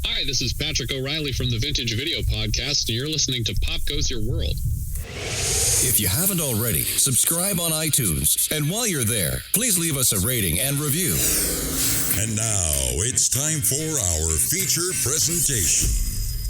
Hi, this is Patrick O'Reilly from the Vintage Video Podcast, and you're listening to Pop Goes Your World. If you haven't already, subscribe on iTunes. And while you're there, please leave us a rating and review. And now it's time for our feature presentation.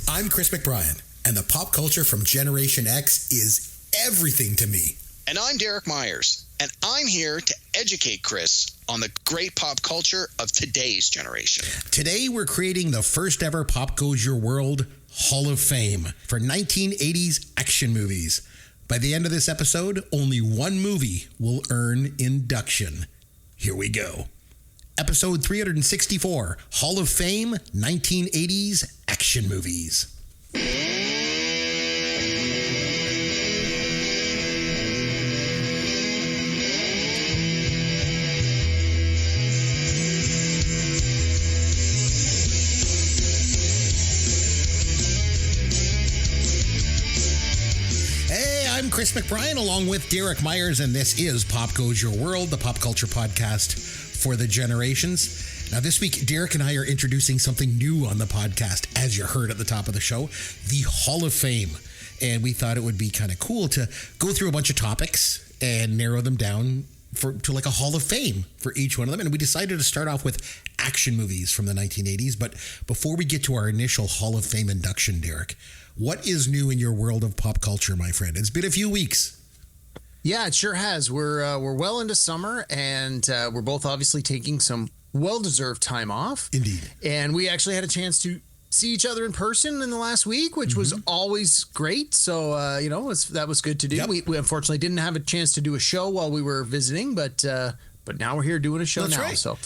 I'm Chris McBrien, and the pop culture from Generation X is everything to me. And I'm Derek Myers, and I'm here to educate Chris on the great pop culture of today's generation. Today, we're creating the first ever Pop Goes Your World Hall of Fame for 1980s action movies. By the end of this episode, only one movie will earn induction. Here we go. Episode 364, Hall of Fame 1980s action movies. I'm Chris McBrien along with Derek Myers, and this is Pop Goes Your World, the pop culture podcast for the generations. Now, this week, Derek and I are introducing something new on the podcast, as you heard at the top of the show, the Hall of Fame. And we thought it would be kind of cool to go through a bunch of topics and narrow them down to like a Hall of Fame for each one of them. And we decided to start off with action movies from the 1980s. But before we get to our initial Hall of Fame induction, Derek, what is new in your world of pop culture, my friend? It's been a few weeks. Yeah, it sure has. We're well into summer, and we're both obviously taking some well-deserved time off. Indeed. And we actually had a chance to see each other in person in the last week, which was always great. So, that was good to do. Yep. We unfortunately didn't have a chance to do a show while we were visiting, but now we're here doing a show. That's now. Right. So,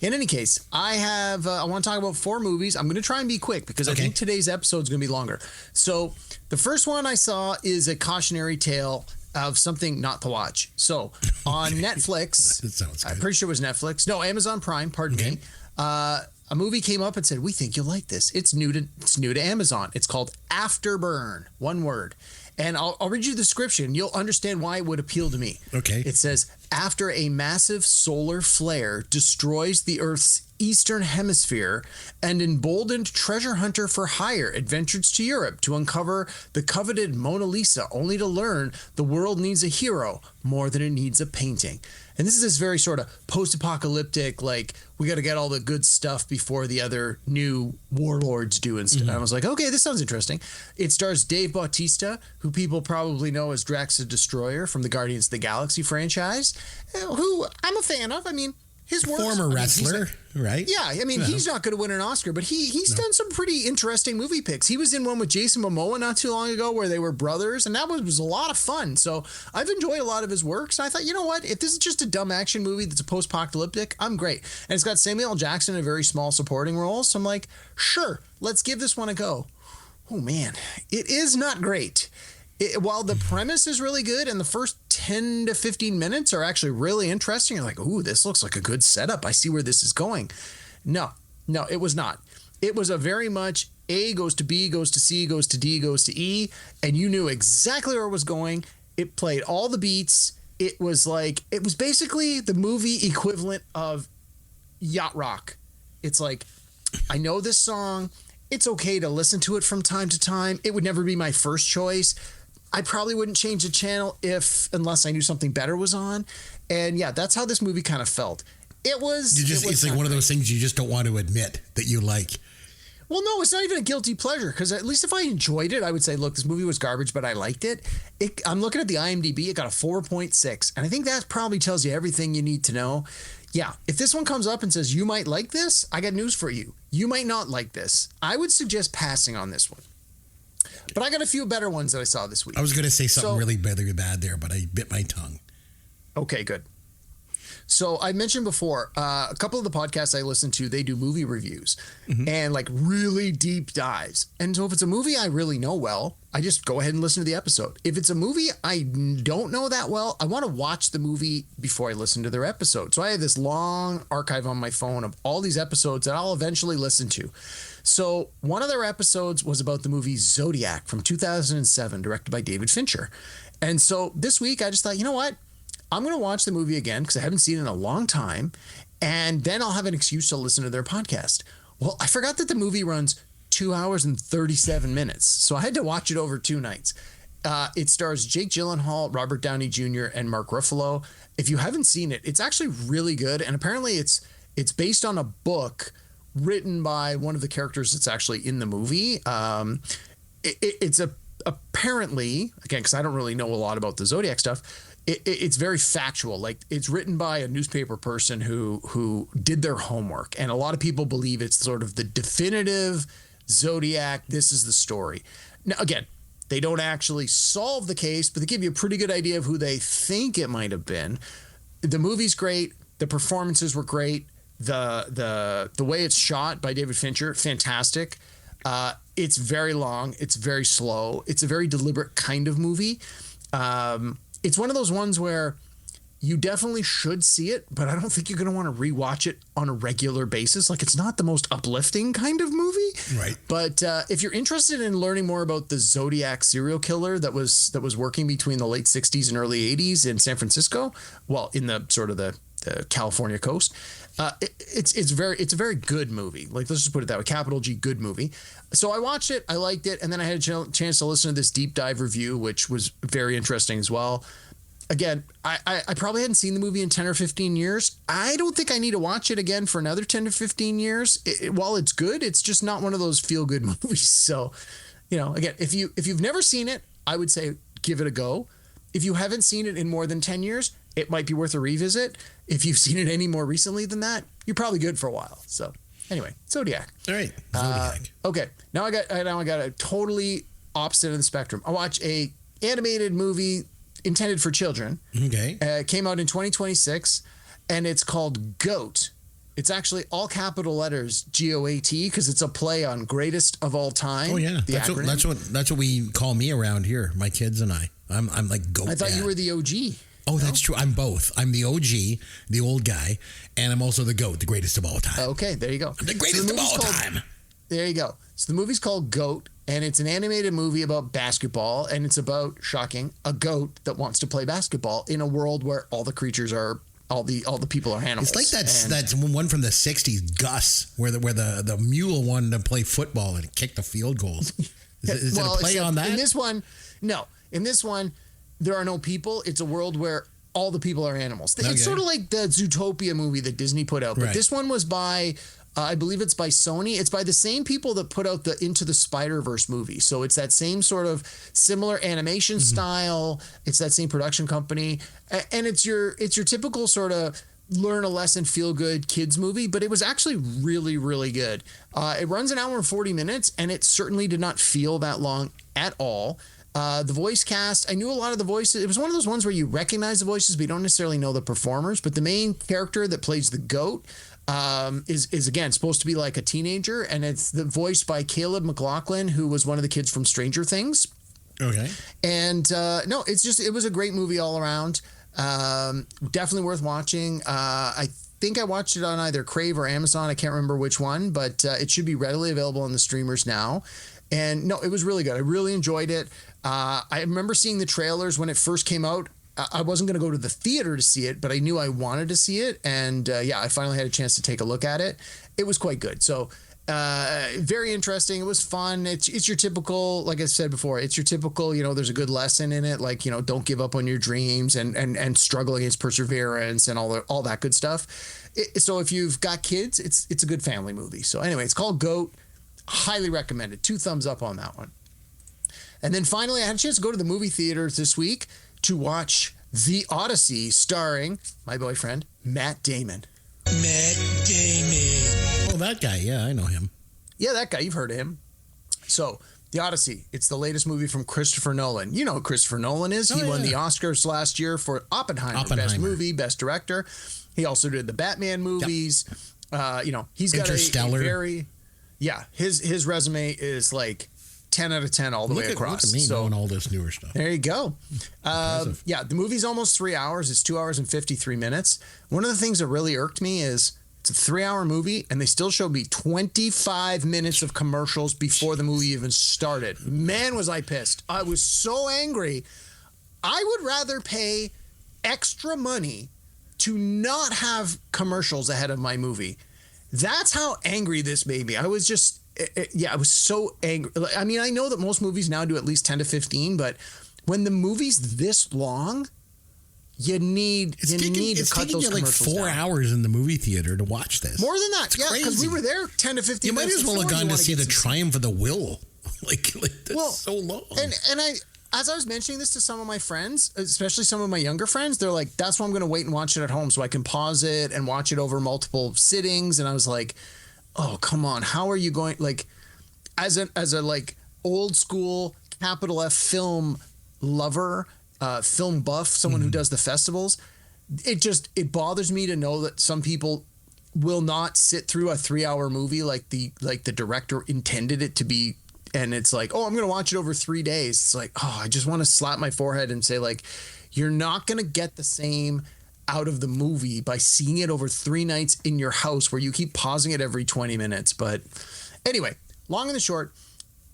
in any case, I want to talk about 4 movies. I'm going to try and be quick because I think today's episode is going to be longer. So the first one I saw is a cautionary tale of something not to watch. So on Netflix, that sounds good. I'm pretty sure it was Netflix. No, Amazon Prime, pardon me. A movie came up and said, we think you'll like this. It's new to Amazon. It's called Afterburn, one word. And I'll read you the description. You'll understand why it would appeal to me. Okay. It says, after a massive solar flare destroys the Earth's eastern hemisphere, an emboldened treasure hunter for hire adventures to Europe to uncover the coveted Mona Lisa, only to learn the world needs a hero more than it needs a painting. And this is this very sort of post-apocalyptic, like, we got to get all the good stuff before the other new warlords do and stuff. And I was like, okay, this sounds interesting. It stars Dave Bautista, who people probably know as Drax the Destroyer from the Guardians of the Galaxy franchise, who I'm a fan of. I mean, his work. Former wrestler, right? Yeah, I mean, he's not going to win an Oscar, but he's done some pretty interesting movie picks. He was in one with Jason Momoa not too long ago where they were brothers, and that was a lot of fun. So I've enjoyed a lot of his work. So I thought, you know what? If this is just a dumb action movie that's a post-apocalyptic, I'm great. And it's got Samuel L. Jackson in a very small supporting role. So I'm like, sure, let's give this one a go. Oh, man, it is not great. While the premise is really good and the first 10 to 15 minutes are actually really interesting, you're like, ooh, this looks like a good setup. I see where this is going. No, it was not. It was a very much A goes to B, goes to C, goes to D, goes to E, and you knew exactly where it was going. It played all the beats. It was basically the movie equivalent of yacht rock. It's like, I know this song. It's okay to listen to it from time to time. It would never be my first choice. I probably wouldn't change the channel unless I knew something better was on. And yeah, that's how this movie kind of felt. It's like one of those things you just don't want to admit that you like. Well, no, it's not even a guilty pleasure, because at least if I enjoyed it, I would say, look, this movie was garbage, but I liked it. I'm looking at the IMDb. It got a 4.6. And I think that probably tells you everything you need to know. Yeah, if this one comes up and says, you might like this, I got news for you. You might not like this. I would suggest passing on this one. But I got a few better ones that I saw this week. I was going to say something really bad there, but I bit my tongue. Okay, good. So I mentioned before, a couple of the podcasts I listen to, they do movie reviews and like really deep dives. And so if it's a movie I really know well, I just go ahead and listen to the episode. If it's a movie I don't know that well, I want to watch the movie before I listen to their episode. So I have this long archive on my phone of all these episodes that I'll eventually listen to. So one of their episodes was about the movie Zodiac from 2007, directed by David Fincher. And so this week I just thought, you know what? I'm going to watch the movie again because I haven't seen it in a long time. And then I'll have an excuse to listen to their podcast. Well, I forgot that the movie runs 2 hours and 37 minutes, so I had to watch it over 2 nights. It stars Jake Gyllenhaal, Robert Downey Jr., and Mark Ruffalo. If you haven't seen it, it's actually really good, and apparently it's based on a book written by one of the characters that's actually in the movie. It's apparently, again, because I don't really know a lot about the Zodiac stuff, it's very factual. Like, it's written by a newspaper person who did their homework, and a lot of people believe it's sort of the definitive Zodiac. This is the story. Now, again, they don't actually solve the case, but they give you a pretty good idea of who they think it might have been. The movie's great. The performances were great. The way it's shot by David Fincher, fantastic. It's very long. It's very slow. It's a very deliberate kind of movie. It's one of those ones where you definitely should see it, but I don't think you're going to want to rewatch it on a regular basis. Like, it's not the most uplifting kind of movie. Right. But if you're interested in learning more about the Zodiac serial killer that was working between the late 60s and early 80s in San Francisco, well, in the sort of the California coast, it's a very good movie. Like, let's just put it that way, capital G, good movie. So I watched it, I liked it, and then I had a chance to listen to this deep dive review, which was very interesting as well. Again, I probably hadn't seen the movie in 10 or 15 years. I don't think I need to watch it again for another 10 to 15 years. While it's good, it's just not one of those feel-good movies. So, again, if you've never seen it, I would say give it a go. If you haven't seen it in more than 10 years, it might be worth a revisit. If you've seen it any more recently than that, you're probably good for a while. So, anyway, Zodiac. All right, Zodiac. Okay, now I got a totally opposite of the spectrum. I watch a animated movie intended for children. Okay. It came out in 2026, and it's called GOAT. It's actually all capital letters, GOAT, because it's a play on greatest of all time. Oh yeah, that's what we call me around here. My kids and I. I'm like GOAT. I thought dad. you were the OG. Oh, that's true. I'm both. I'm the OG, the old guy, and I'm also the GOAT, the greatest of all time. Okay, there you go. The greatest of all time. There you go. So the movie's called GOAT, and it's an animated movie about basketball, and it's about, shocking, a goat that wants to play basketball in a world where all the creatures are, all the people are animals. It's like that's one from the 60s, Gus, where the mule wanted to play football and kick the field goals. Is it a play on that? In this one, no. In this one, there are no people. It's a world where all the people are animals. Okay. It's sort of like the Zootopia movie that Disney put out. But this one was by, I believe it's by Sony. It's by the same people that put out the Into the Spider-Verse movie. So it's that same sort of similar animation style. It's that same production company. And it's your typical sort of learn a lesson, feel good kids movie, but it was actually really, really good. It runs an hour and 40 minutes, and it certainly did not feel that long at all. The voice cast, I knew a lot of the voices. It was one of those ones where you recognize the voices, but you don't necessarily know the performers. But the main character that plays the goat is again supposed to be like a teenager, and it's voiced by Caleb McLaughlin, who was one of the kids from Stranger Things. Okay. And no, it was a great movie all around. Definitely worth watching. I think I watched it on either Crave or Amazon. I can't remember which one, but it should be readily available on the streamers now. And no, it was really good. I really enjoyed it. I remember seeing the trailers when it first came out. I wasn't going to go to the theater to see it, but I knew I wanted to see it. And I finally had a chance to take a look at it. It was quite good. So very interesting. It was fun. It's your typical, like I said before, it's your typical, there's a good lesson in it. Like, don't give up on your dreams and struggle against perseverance and all that good stuff. So if you've got kids, it's a good family movie. So anyway, it's called GOAT. Highly recommended. 2 thumbs up on that one. And then finally, I had a chance to go to the movie theaters this week to watch The Odyssey, starring my boyfriend, Matt Damon. Matt Damon. Oh, that guy. Yeah, I know him. Yeah, that guy. You've heard of him. So, The Odyssey. It's the latest movie from Christopher Nolan. You know who Christopher Nolan is. He won the Oscars last year for Oppenheimer. Best movie, best director. He also did the Batman movies. Yep. He's got a very... Yeah, his resume is like 10 out of 10 all the way across. Look at me knowing all this newer stuff. There you go. The movie's almost 3 hours. It's 2 hours and 53 minutes. One of the things that really irked me is it's a 3-hour movie, and they still showed me 25 minutes of commercials before the movie even started. Man, was I pissed. I was so angry. I would rather pay extra money to not have commercials ahead of my movie. That's how angry this made me. I was just, I was so angry. I mean, I know that most movies now do at least 10 to 15, but when the movie's this long, you need to cut those commercials It's taking you like 4 down. hours in the movie theater to watch this. More than that, It's because we crazy. were there 10 to 15 You might minutes as well have before. gone You to wanna see get the some- Triumph of the Will. like that's so long. And I, as I was mentioning this to some of my friends, especially some of my younger friends, they're like, that's why I'm going to wait and watch it at home so I can pause it and watch it over multiple sittings. And I was like, oh, come on. How are you going, like, as a like old school capital F film lover, film buff, someone who does the festivals, it bothers me to know that some people will not sit through a 3-hour movie like the director intended it to be. And it's like, oh, I'm going to watch it over 3 days. It's like, oh, I just want to slap my forehead and say, like, you're not going to get the same out of the movie by seeing it over 3 nights in your house where you keep pausing it every 20 minutes. But anyway, long and the short,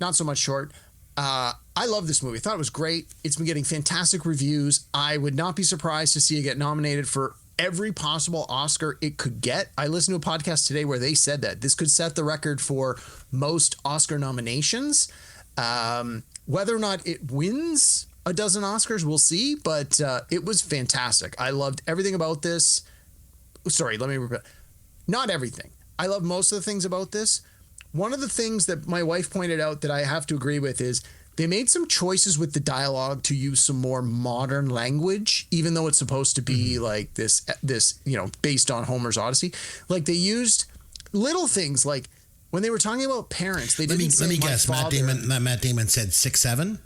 not so much short. I love this movie. I thought it was great. It's been getting fantastic reviews. I would not be surprised to see it get nominated for every possible Oscar it could get. I listened to a podcast today where they said that this could set the record for most Oscar nominations. Whether or not it wins a dozen Oscars, we'll see, but it was fantastic. I loved everything about this. Sorry, let me repeat. Not everything. I love most of the things about this. One of the things that my wife pointed out that I have to agree with is they made some choices with the dialogue to use some more modern language, even though it's supposed to be like this, based on Homer's Odyssey. Like they used little things like when they were talking about parents, they didn't say Let me my guess. father. Matt Damon said 6'7".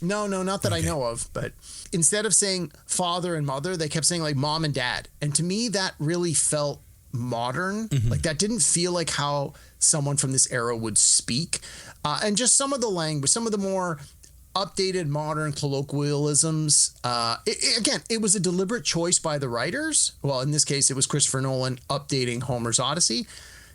No, not that I know of. But instead of saying father and mother, they kept saying like mom and dad. And to me, that really felt modern. Like that didn't feel like how someone from this era would speak. And just some of the language, some of the more updated modern colloquialisms. It was a deliberate choice by the writers. Well, in this case, it was Christopher Nolan updating Homer's Odyssey.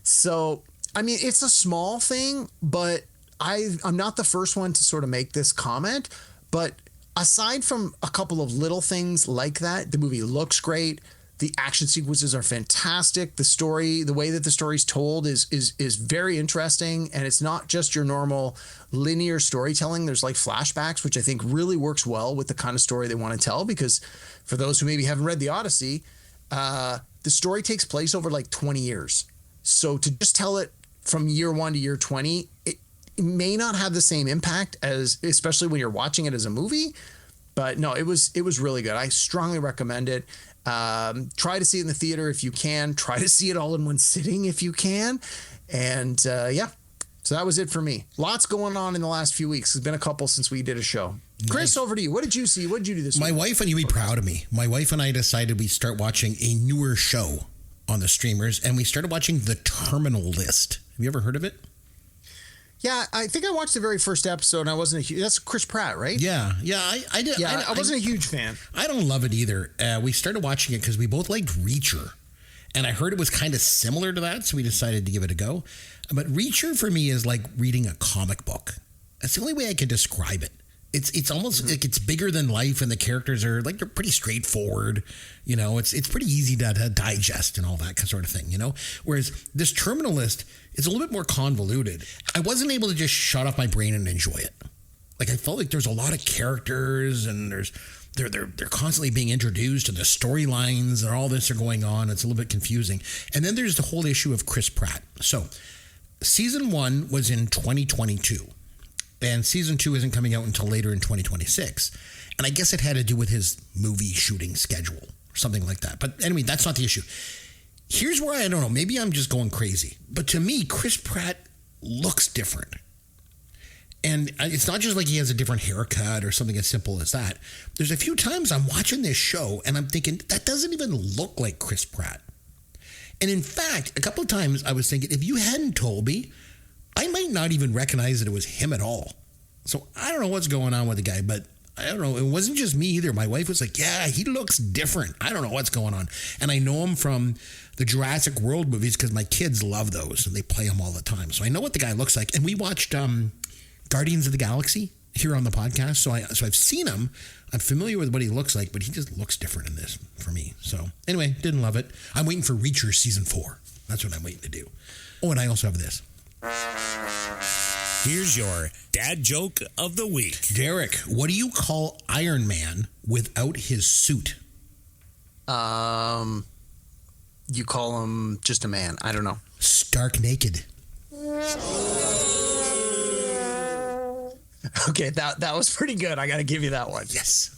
So, I mean, it's a small thing, but I'm not the first one to sort of make this comment. But aside from a couple of little things like that, the movie looks great. The action sequences are fantastic. The story, the way that the story's told is very interesting. And it's not just your normal linear storytelling. There's like flashbacks, which I think really works well with the kind of story they want to tell. Because for those who maybe haven't read the Odyssey, the story takes place over like 20 years. So to just tell it from year 1 to year 20, it may not have the same impact as, especially when you're watching it as a movie. But no, it was really good. I strongly recommend it. Try to see it in the theater if you can. Try to see it all in one sitting if you can. And so that was it for me. Lots going on in the last few weeks. It's been a couple since we did a show. Nice. Chris, over to you. What did you see? What did you do this week? My wife, and you'd be proud of me. My wife and I decided we'd start watching a newer show on the streamers, and we started watching The Terminal List. Have you ever heard of it? Yeah, I think I watched the very first episode, and I wasn't a huge... That's Chris Pratt, right? Yeah, I did. Yeah, I wasn't a huge fan. I don't love it either. We started watching it because we both liked Reacher, and I heard it was kind of similar to that, so we decided to give it a go. But Reacher, for me, is like reading a comic book. That's the only way I can describe it. It's almost like it's bigger than life, and the characters are like, they're pretty straightforward. You know, it's pretty easy to digest and all that sort of thing, you know? Whereas this Terminal List is a little bit more convoluted. I wasn't able to just shut off my brain and enjoy it. Like, I felt like there's a lot of characters, and they're constantly being introduced, and the storylines and all this are going on. It's a little bit confusing. And then there's the whole issue of Chris Pratt. So, season 1 was in 2022. And season 2 isn't coming out until later in 2026. And I guess it had to do with his movie shooting schedule or something like that. But anyway, that's not the issue. Here's where I don't know. Maybe I'm just going crazy. But to me, Chris Pratt looks different. And it's not just like he has a different haircut or something as simple as that. There's a few times I'm watching this show and I'm thinking, that doesn't even look like Chris Pratt. And in fact, a couple of times I was thinking, if you hadn't told me, I might not even recognize that it was him at all. So I don't know what's going on with the guy, but I don't know. It wasn't just me either. My wife was like, yeah, he looks different. I don't know what's going on. And I know him from the Jurassic World movies because my kids love those and they play them all the time. So I know what the guy looks like. And we watched Guardians of the Galaxy here on the podcast. So I've seen him. I'm familiar with what he looks like, but he just looks different in this for me. So anyway, didn't love it. I'm waiting for Reacher season 4. That's what I'm waiting to do. Oh, and I also have this. Here's your dad joke of the week. Derek, what do you call Iron Man without his suit? You call him just a man. I don't know. Stark naked. Okay, that was pretty good. I got to give you that one. Yes.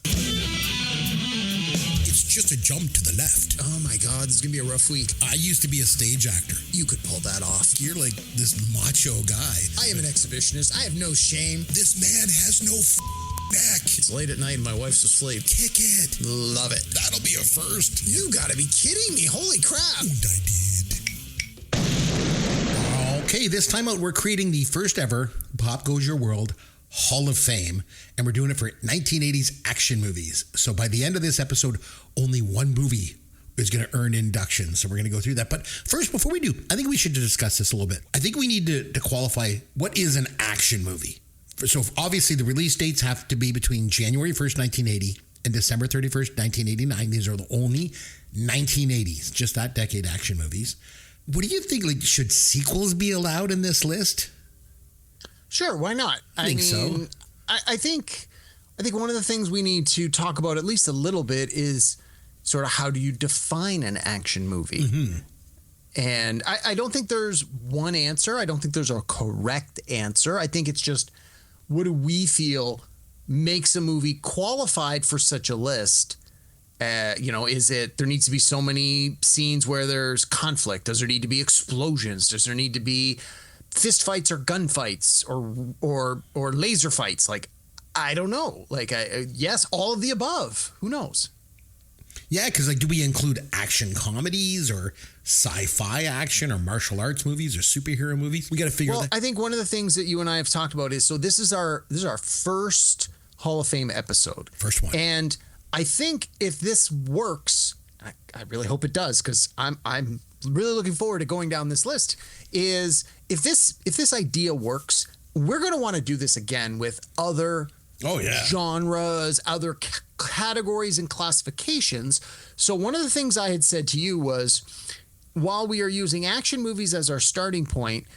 It's just a jump to the left. Oh my God, this is going to be a rough week. I used to be a stage actor. You could pull that off. You're like this macho guy. I am an exhibitionist. I have no shame. This man has no neck. It's late at night and my wife's asleep. Kick it. Love it. That'll be a first. You gotta be kidding me. Holy crap. And I did. Okay, this time out, we're creating the first ever Pop Goes Your World Hall of Fame, and we're doing it for 1980s action movies. So by the end of this episode, only one movie is going to earn induction. So we're going to go through that. But first, before we do, I think we should discuss this a little bit. I think we need to qualify what is an action movie. So obviously, the release dates have to be between January 1st, 1980 and December 31st, 1989. These are the only 1980s, just that decade action movies. What do you think? Like, should sequels be allowed in this list? Sure, why not? I think so. I think one of the things we need to talk about at least a little bit is sort of how do you define an action movie? Mm-hmm. And I don't think there's one answer. I don't think there's a correct answer. I think it's just, what do we feel makes a movie qualified for such a list? Is it, there needs to be so many scenes where there's conflict? Does there need to be explosions? Does there need to be fist fights or gunfights or laser fights? Like, I don't know. Like, yes, all of the above. Who knows? Yeah, because like, do we include action comedies or sci-fi action or martial arts movies or superhero movies? We got to figure that. I think one of the things that you and I have talked about is, so this is our first Hall of Fame episode. First one. And I think if this works, I really hope it does, because I'm really looking forward to going down this list, is if this idea works, we're going to want to do this again with other genres, other categories and classifications. So one of the things I had said to you was, while we are using action movies as our starting point,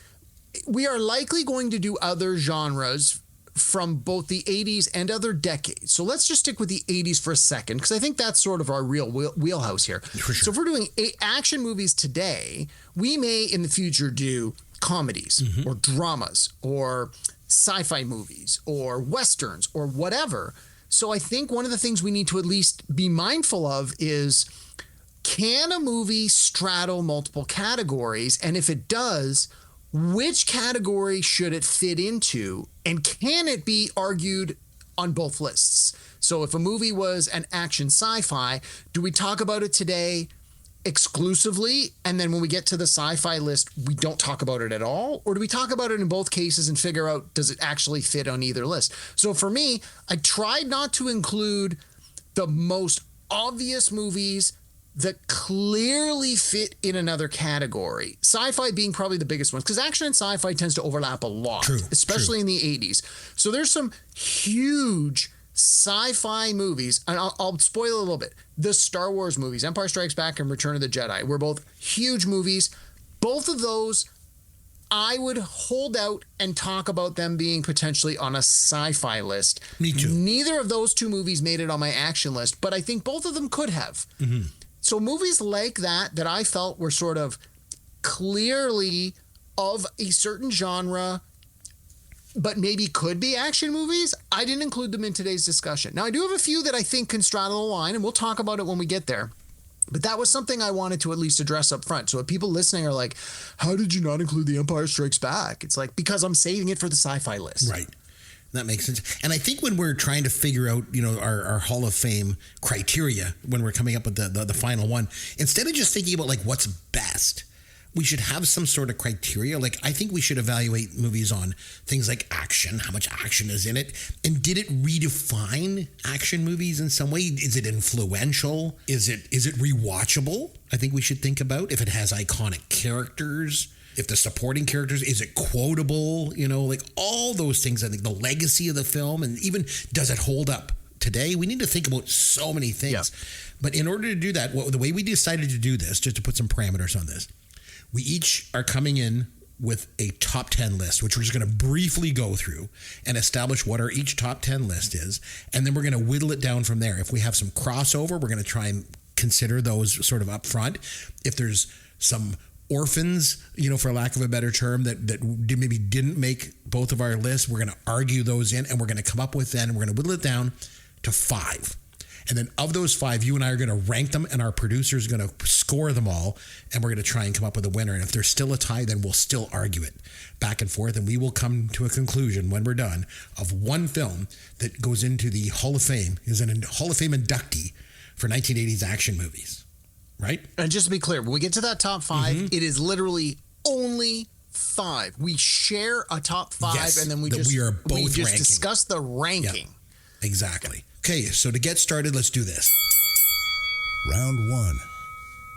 we are likely going to do other genres from both the 80s and other decades. So let's just stick with the 80s for a second, because I think that's sort of our real wheelhouse here. For sure. So if we're doing action movies today, we may in the future do comedies or dramas or sci-fi movies or westerns or whatever. So I think one of the things we need to at least be mindful of is, can a movie straddle multiple categories? And if it does, which category should it fit into? And can it be argued on both lists? So if a movie was an action sci-fi, do we talk about it today exclusively, and then when we get to the sci-fi list, we don't talk about it at all? Or do we talk about it in both cases and figure out, does it actually fit on either list? So for me, I tried not to include the most obvious movies that clearly fit in another category. Sci-fi being probably the biggest one, because action and sci-fi tends to overlap a lot, especially in the 80s. So there's some huge sci-fi movies, and I'll spoil a little bit. The Star Wars movies, Empire Strikes Back and Return of the Jedi, were both huge movies. Both of those, I would hold out and talk about them being potentially on a sci-fi list. Me too. Neither of those two movies made it on my action list, but I think both of them could have. Mm-hmm. So movies like that I felt were sort of clearly of a certain genre, but maybe could be action movies, I didn't include them in today's discussion. Now, I do have a few that I think can straddle the line, and we'll talk about it when we get there. But that was something I wanted to at least address up front. So if people listening are like, how did you not include The Empire Strikes Back? It's like, because I'm saving it for the sci-fi list. Right. That makes sense. And I think when we're trying to figure out, our Hall of Fame criteria, when we're coming up with the final one, instead of just thinking about like what's best, we should have some sort of criteria. Like, I think we should evaluate movies on things like action, how much action is in it, and did it redefine action movies in some way? Is it influential? Is it rewatchable? I think we should think about if it has iconic characters. If the supporting characters, is it quotable? Like all those things. I think the legacy of the film, and even does it hold up today? We need to think about so many things. Yeah. But in order to do that, the way we decided to do this, just to put some parameters on this, We each are coming in with a top 10 list, which we're just going to briefly go through and establish what our each top 10 list is. And then we're going to whittle it down from there. If we have some crossover, we're going to try and consider those sort of up front. If there's some orphans, for lack of a better term, that maybe didn't make both of our lists, we're going to argue those in, and we're going to come up with then, we're going to whittle it down to 5. And then of those 5, you and I are going to rank them, and our producer is going to score them all, and we're going to try and come up with a winner. And if there's still a tie, then we'll still argue it back and forth, and we will come to a conclusion when we're done of one film that goes into the Hall of Fame, is an Hall of Fame inductee for 1980s action movies, right? And just to be clear, when we get to that top 5, it is literally only 5. We share a top 5, Yes, and then we that just we are both ranking. discuss the ranking. Yep, exactly. Okay, so to get started, let's do this. Round 1.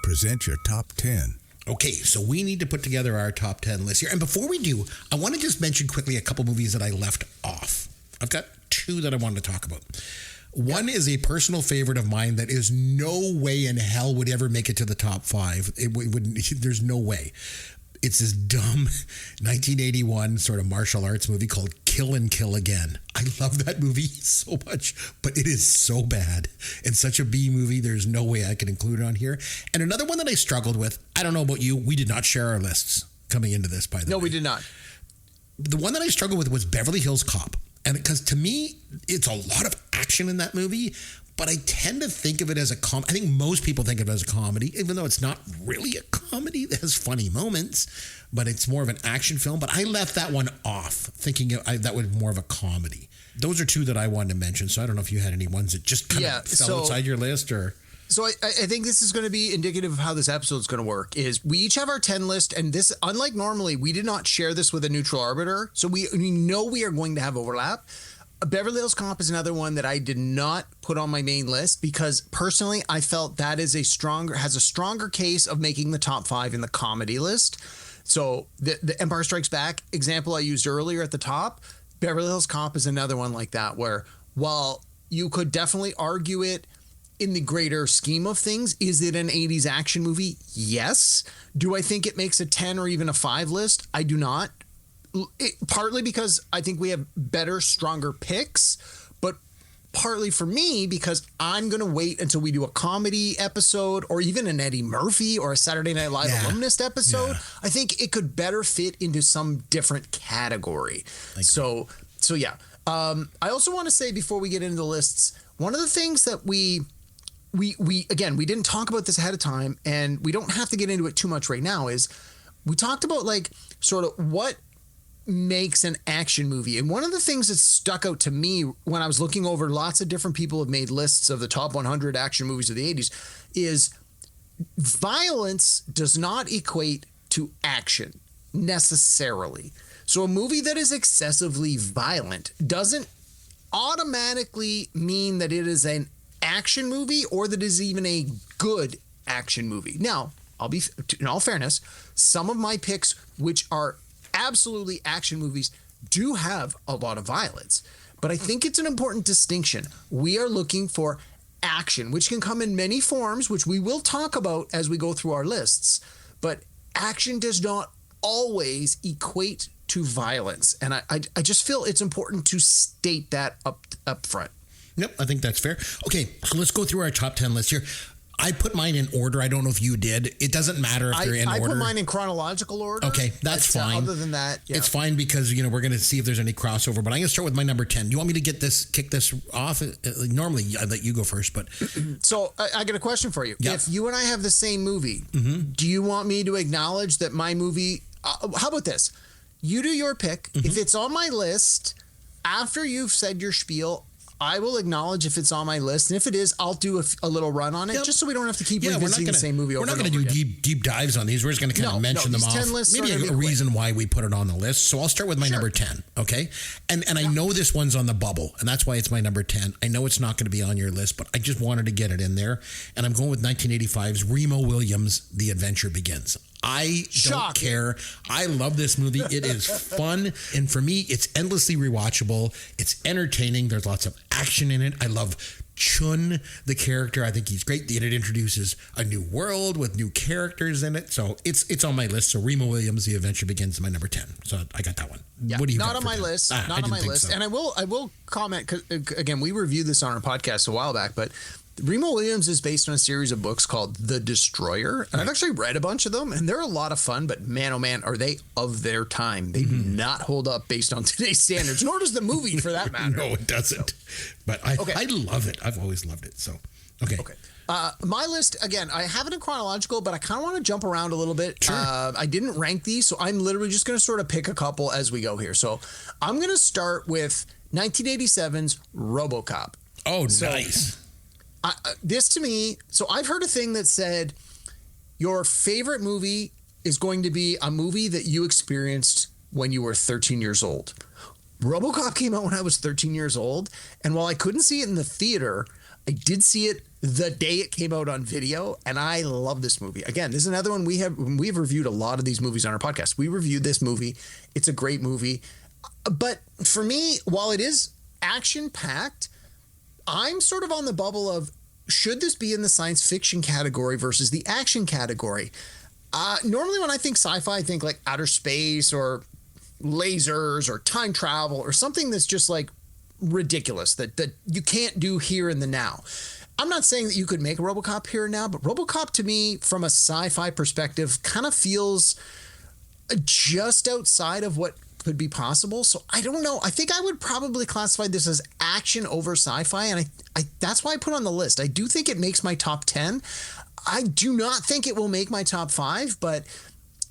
Present your top 10. Okay, so we need to put together our top 10 list here. And before we do, I want to just mention quickly a couple movies that I left off. I've got 2 that I wanted to talk about. One is a personal favorite of mine that is no way in hell would ever make it to the top 5. It wouldn't. There's no way. It's this dumb 1981 sort of martial arts movie called Kill and Kill Again. I love that movie so much, but it is so bad. It's such a B movie. There's no way I can include it on here. And another one that I struggled with, I don't know about you, we did not share our lists coming into this, by the way. No, we did not. The one that I struggled with was Beverly Hills Cop. And because to me, it's a lot of action in that movie, but I tend to think of it as a comedy. I think most people think of it as a comedy, even though it's not really a comedy. It has funny moments, but it's more of an action film. But I left that one off, thinking that was more of a comedy. Those are 2 that I wanted to mention. So I don't know if you had any ones that just kind of fell outside your list or... So I think this is going to be indicative of how this episode is going to work. Is we each have our 10 list, and this, unlike normally, we did not share this with a neutral arbiter. So we know we are going to have overlap. Beverly Hills Cop is another one that I did not put on my main list because personally I felt that has a stronger case of making the top 5 in the comedy list. So the Empire Strikes Back example I used earlier at the top, Beverly Hills Cop is another one like that, where while you could definitely argue it in the greater scheme of things, is it an 80s action movie? Yes. Do I think it makes a 10 or even a 5 list? I do not. Partly because I think we have better, stronger picks, but partly for me because I'm going to wait until we do a comedy episode or even an Eddie Murphy or a Saturday Night Live alumnist episode. Yeah. I think it could better fit into some different category. So yeah. I also want to say before we get into the lists, one of the things that we again, we didn't talk about this ahead of time and we don't have to get into it too much right now, is we talked about like sort of what makes an action movie. And one of the things that stuck out to me when I was looking over, lots of different people have made lists of the top 100 action movies of the 80s, is violence does not equate to action necessarily. So a movie that is excessively violent doesn't automatically mean that it is an action movie or that it is even a good action movie. Now, in all fairness, some of my picks, which are absolutely action movies, do have a lot of violence. But I think it's an important distinction. We are looking for action, which can come in many forms, which we will talk about as we go through our lists. But action does not always equate to violence. And I just feel it's important to state that up front. Yep, I think that's fair. Okay, so let's go through our top 10 list here. I put mine in order. I don't know if you did. It doesn't matter if they're in order. I put mine in chronological order. Okay, that's fine. Other than that, yeah. It's fine because, we're going to see if there's any crossover. But I'm going to start with my number 10. You want me to kick this off? Normally, I let you go first, but... So, I got a question for you. Yep. If you and I have the same movie, do you want me to acknowledge that my movie... how about this? You do your pick. If it's on my list, after you've said your spiel... I will acknowledge if it's on my list, and if it is, I'll do a little run on it, just so we don't have to keep revisiting the same movie over and over again. We're not going to do deep dives on these. We're just going to kind of mention them off. 10 lists maybe a reason why we put it on the list. So I'll start with my number 10, okay? And I know this one's on the bubble, and that's why it's my number 10. I know it's not going to be on your list, but I just wanted to get it in there. And I'm going with 1985's Remo Williams' The Adventure Begins. I don't care. I love this movie. It is fun. And for me, it's endlessly rewatchable. It's entertaining. There's lots of action in it. I love Chun, the character, I think he's great. It introduces a new world with new characters in it. So it's on my list. So Remo Williams, The Adventure Begins, is my number 10. So I got that one. Yeah, what do you not got on for my 10? list. I Not on my didn't think list. so. And I will comment, 'cause, again, we reviewed this on our podcast a while back, but Remo Williams is based on a series of books called The Destroyer. And I've actually read a bunch of them, and they're a lot of fun, but man, oh man, are they of their time. They do not hold up based on today's standards, nor does the movie for that matter. No, it doesn't. But I love it. I've always loved it. So, okay. My list, again, I have it in chronological, but I kind of want to jump around a little bit. Sure. I didn't rank these, so I'm literally just going to sort of pick a couple as we go here. So I'm going to start with 1987's RoboCop. Oh, nice. This to me, so I've heard a thing that said your favorite movie is going to be a movie that you experienced when you were 13 years old. RoboCop came out when I was 13 years old, and while I couldn't see it in the theater, I did see it the day it came out on video, and I love this movie. Again, this is another one we've reviewed a lot of these movies on our podcast. We reviewed this movie. It's a great movie. But for me, while it is action-packed, I'm sort of on the bubble of, should this be in the science fiction category versus the action category? Normally when I think sci-fi, I think like outer space or lasers or time travel or something that's just like ridiculous that you can't do here in the now. I'm not saying that you could make a RoboCop here and now, but RoboCop to me, from a sci-fi perspective, kind of feels just outside of what could be possible. So I don't know. I think I would probably classify this as action over sci-fi, and I that's why I put it on the list. I do think it makes my top 10. I do not think it will make my top 5, but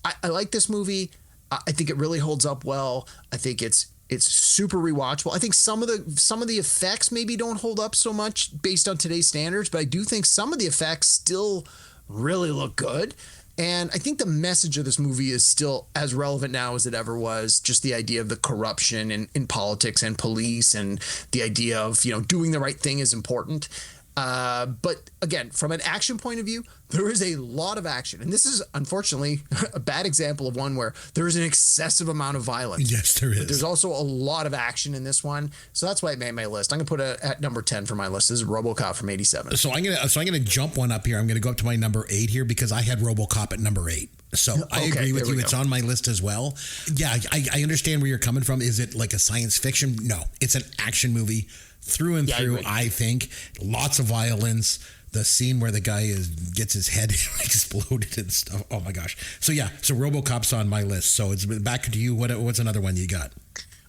I like this movie. I think it really holds up well. I think it's super rewatchable. I think some of the effects maybe don't hold up so much based on today's standards, but I do think some of the effects still really look good. And I think the message of this movie is still as relevant now as it ever was. Just the idea of the corruption in politics and police, and the idea of, doing the right thing is important. But again, from an action point of view, there is a lot of action. And this is, unfortunately, a bad example of one where there is an excessive amount of violence. Yes, there is. But there's also a lot of action in this one. So that's why it made my list. I'm going to put it at number 10 for my list. This is RoboCop from 87. So I'm gonna jump one up here. I'm gonna go up to my number 8 here because I had RoboCop at number 8. So I agree with you. It's on my list as well. Yeah, I understand where you're coming from. Is it like a science fiction? No, it's an action movie through and through. I think lots of violence. The scene where the guy gets his head exploded and stuff. Oh my gosh. So RoboCop's on my list. So it's back to you. What's another one you got?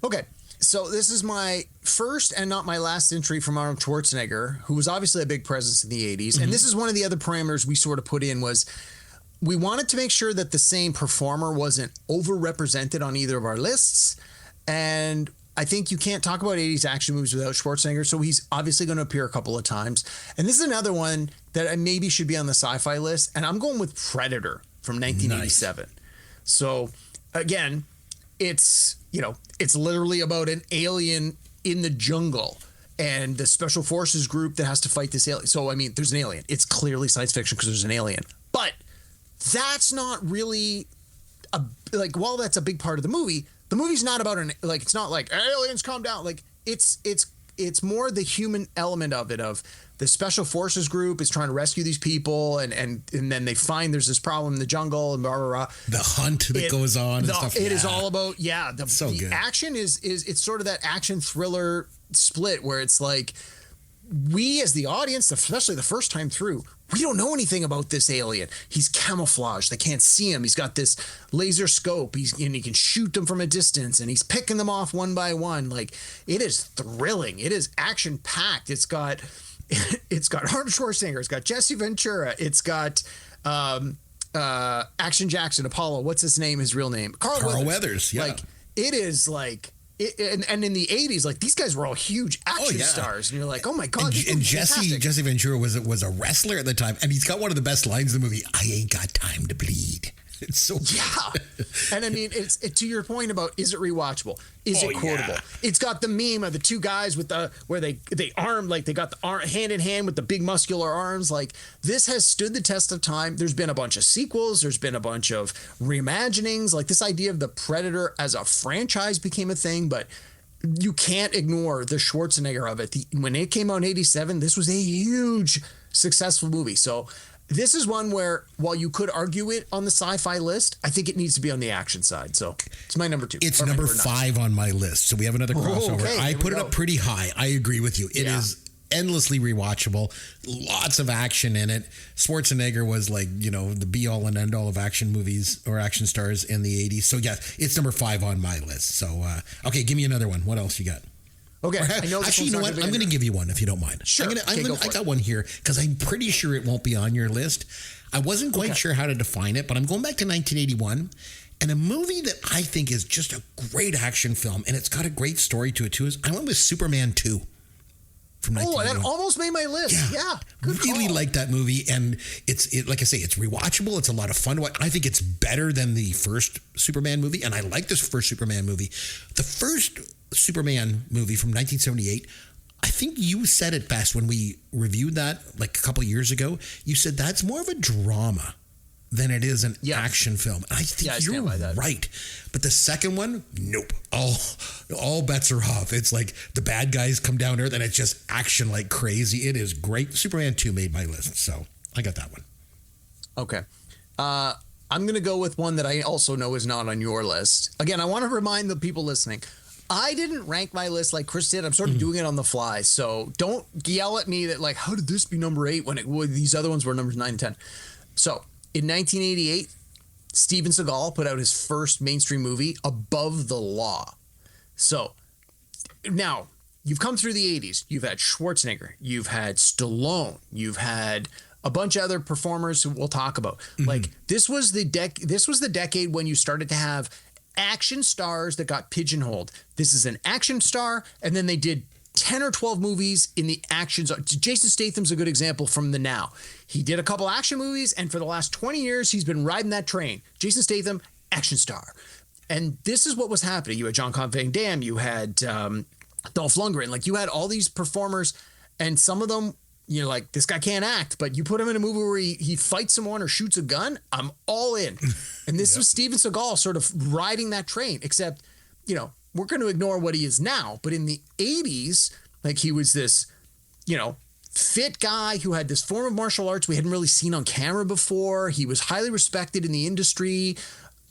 Okay. So this is my first and not my last entry from Arnold Schwarzenegger, who was obviously a big presence in the 80s. Mm-hmm. And this is one of the other parameters we sort of put in was we wanted to make sure that the same performer wasn't overrepresented on either of our lists. And I think you can't talk about 80s action movies without Schwarzenegger, so he's obviously going to appear a couple of times. And this is another one that maybe should be on the sci-fi list, and I'm going with Predator from 1987. Nice. So, again, it's literally about an alien in the jungle and the special forces group that has to fight this alien. So, I mean, there's an alien. It's clearly science fiction because there's an alien. But that's not really, while that's a big part of the movie's not about it's not like aliens calm down. Like it's more the human element of it, of the special forces group is trying to rescue these people and then they find there's this problem in the jungle and blah, blah, blah. The hunt that goes on and stuff. It is all about, the good. Action is it's sort of that action thriller split where it's like, we as the audience, especially the first time through, we don't know anything about this alien. He's camouflaged. They can't see him. He's got this laser scope. And he can shoot them from a distance, and he's picking them off one by one. Like, it is thrilling. It is action packed. It's got Arnold Schwarzenegger. It's got Jesse Ventura. It's got Action Jackson, Apollo. What's his name? His real name? Carl Weathers. Yeah. Like, it is like. And in the 80s, like, these guys were all huge action stars, and you're like, oh my god! And Jesse Ventura was a wrestler at the time, and he's got one of the best lines in the movie. I ain't got time to bleed. It's so good. And I mean, it's to your point about, is it rewatchable? Is it quotable? Yeah. It's got the meme of the two guys with where they arm, like they got the arm hand in hand with the big muscular arms. Like, this has stood the test of time. There's been a bunch of sequels. There's been a bunch of reimaginings. Like, this idea of the Predator as a franchise became a thing, but you can't ignore the Schwarzenegger of it. When it came out in 87, this was a huge successful movie. So this is one where, while you could argue it on the sci-fi list, I think it needs to be on the action side. So it's my number 2. It's number 5 on my list. So we have another crossover. Okay, I put it up pretty high. I agree with you. It is endlessly rewatchable. Lots of action in it. Schwarzenegger was like, the be all and end all of action movies or action stars in the 80s. So yeah, it's number 5 on my list. So, okay, give me another one. What else you got? Okay. I know actually, you know what? I'm going to give you one if you don't mind. Sure. I got one here because I'm pretty sure it won't be on your list. I wasn't quite sure how to define it, but I'm going back to 1981 and a movie that I think is just a great action film, and it's got a great story to it too. I went with Superman 2. That almost made my list. Yeah. Really like that movie. And it's like I say, it's rewatchable. It's a lot of fun to watch. I think it's better than the first Superman movie. And I like this first Superman movie. The first Superman movie from 1978, I think you said it best when we reviewed that like a couple of years ago. You said that's more of a drama than it is an action film. And I think you're right. But the second one, nope. All bets are off. It's like the bad guys come down to earth and it's just action like crazy. It is great. Superman 2 made my list, so I got that one. Okay. I'm going to go with one that I also know is not on your list. Again, I want to remind the people listening, I didn't rank my list like Chris did. I'm sort of doing it on the fly. So don't yell at me that like, how did this be number 8 when these other ones were numbers 9 and 10? So in 1988, Steven Seagal put out his first mainstream movie, Above the Law. So now you've come through the 80s. You've had Schwarzenegger. You've had Stallone. You've had a bunch of other performers who we'll talk about. Like this was the decade when you started to have action stars that got pigeonholed. This is an action star, and then they did 10 or 12 movies in the action zone. Jason Statham's a good example from the now. He did a couple action movies, and for the last 20 years, he's been riding that train. Jason Statham, action star. And this is what was happening. You had Jean-Claude Van Damme, you had Dolph Lundgren. Like, you had all these performers, and some of them, you're like, this guy can't act, but you put him in a movie where he fights someone or shoots a gun, I'm all in. And this was Steven Seagal sort of riding that train, except, we're going to ignore what he is now. But in the 80s, like, he was this, fit guy who had this form of martial arts we hadn't really seen on camera before. He was highly respected in the industry,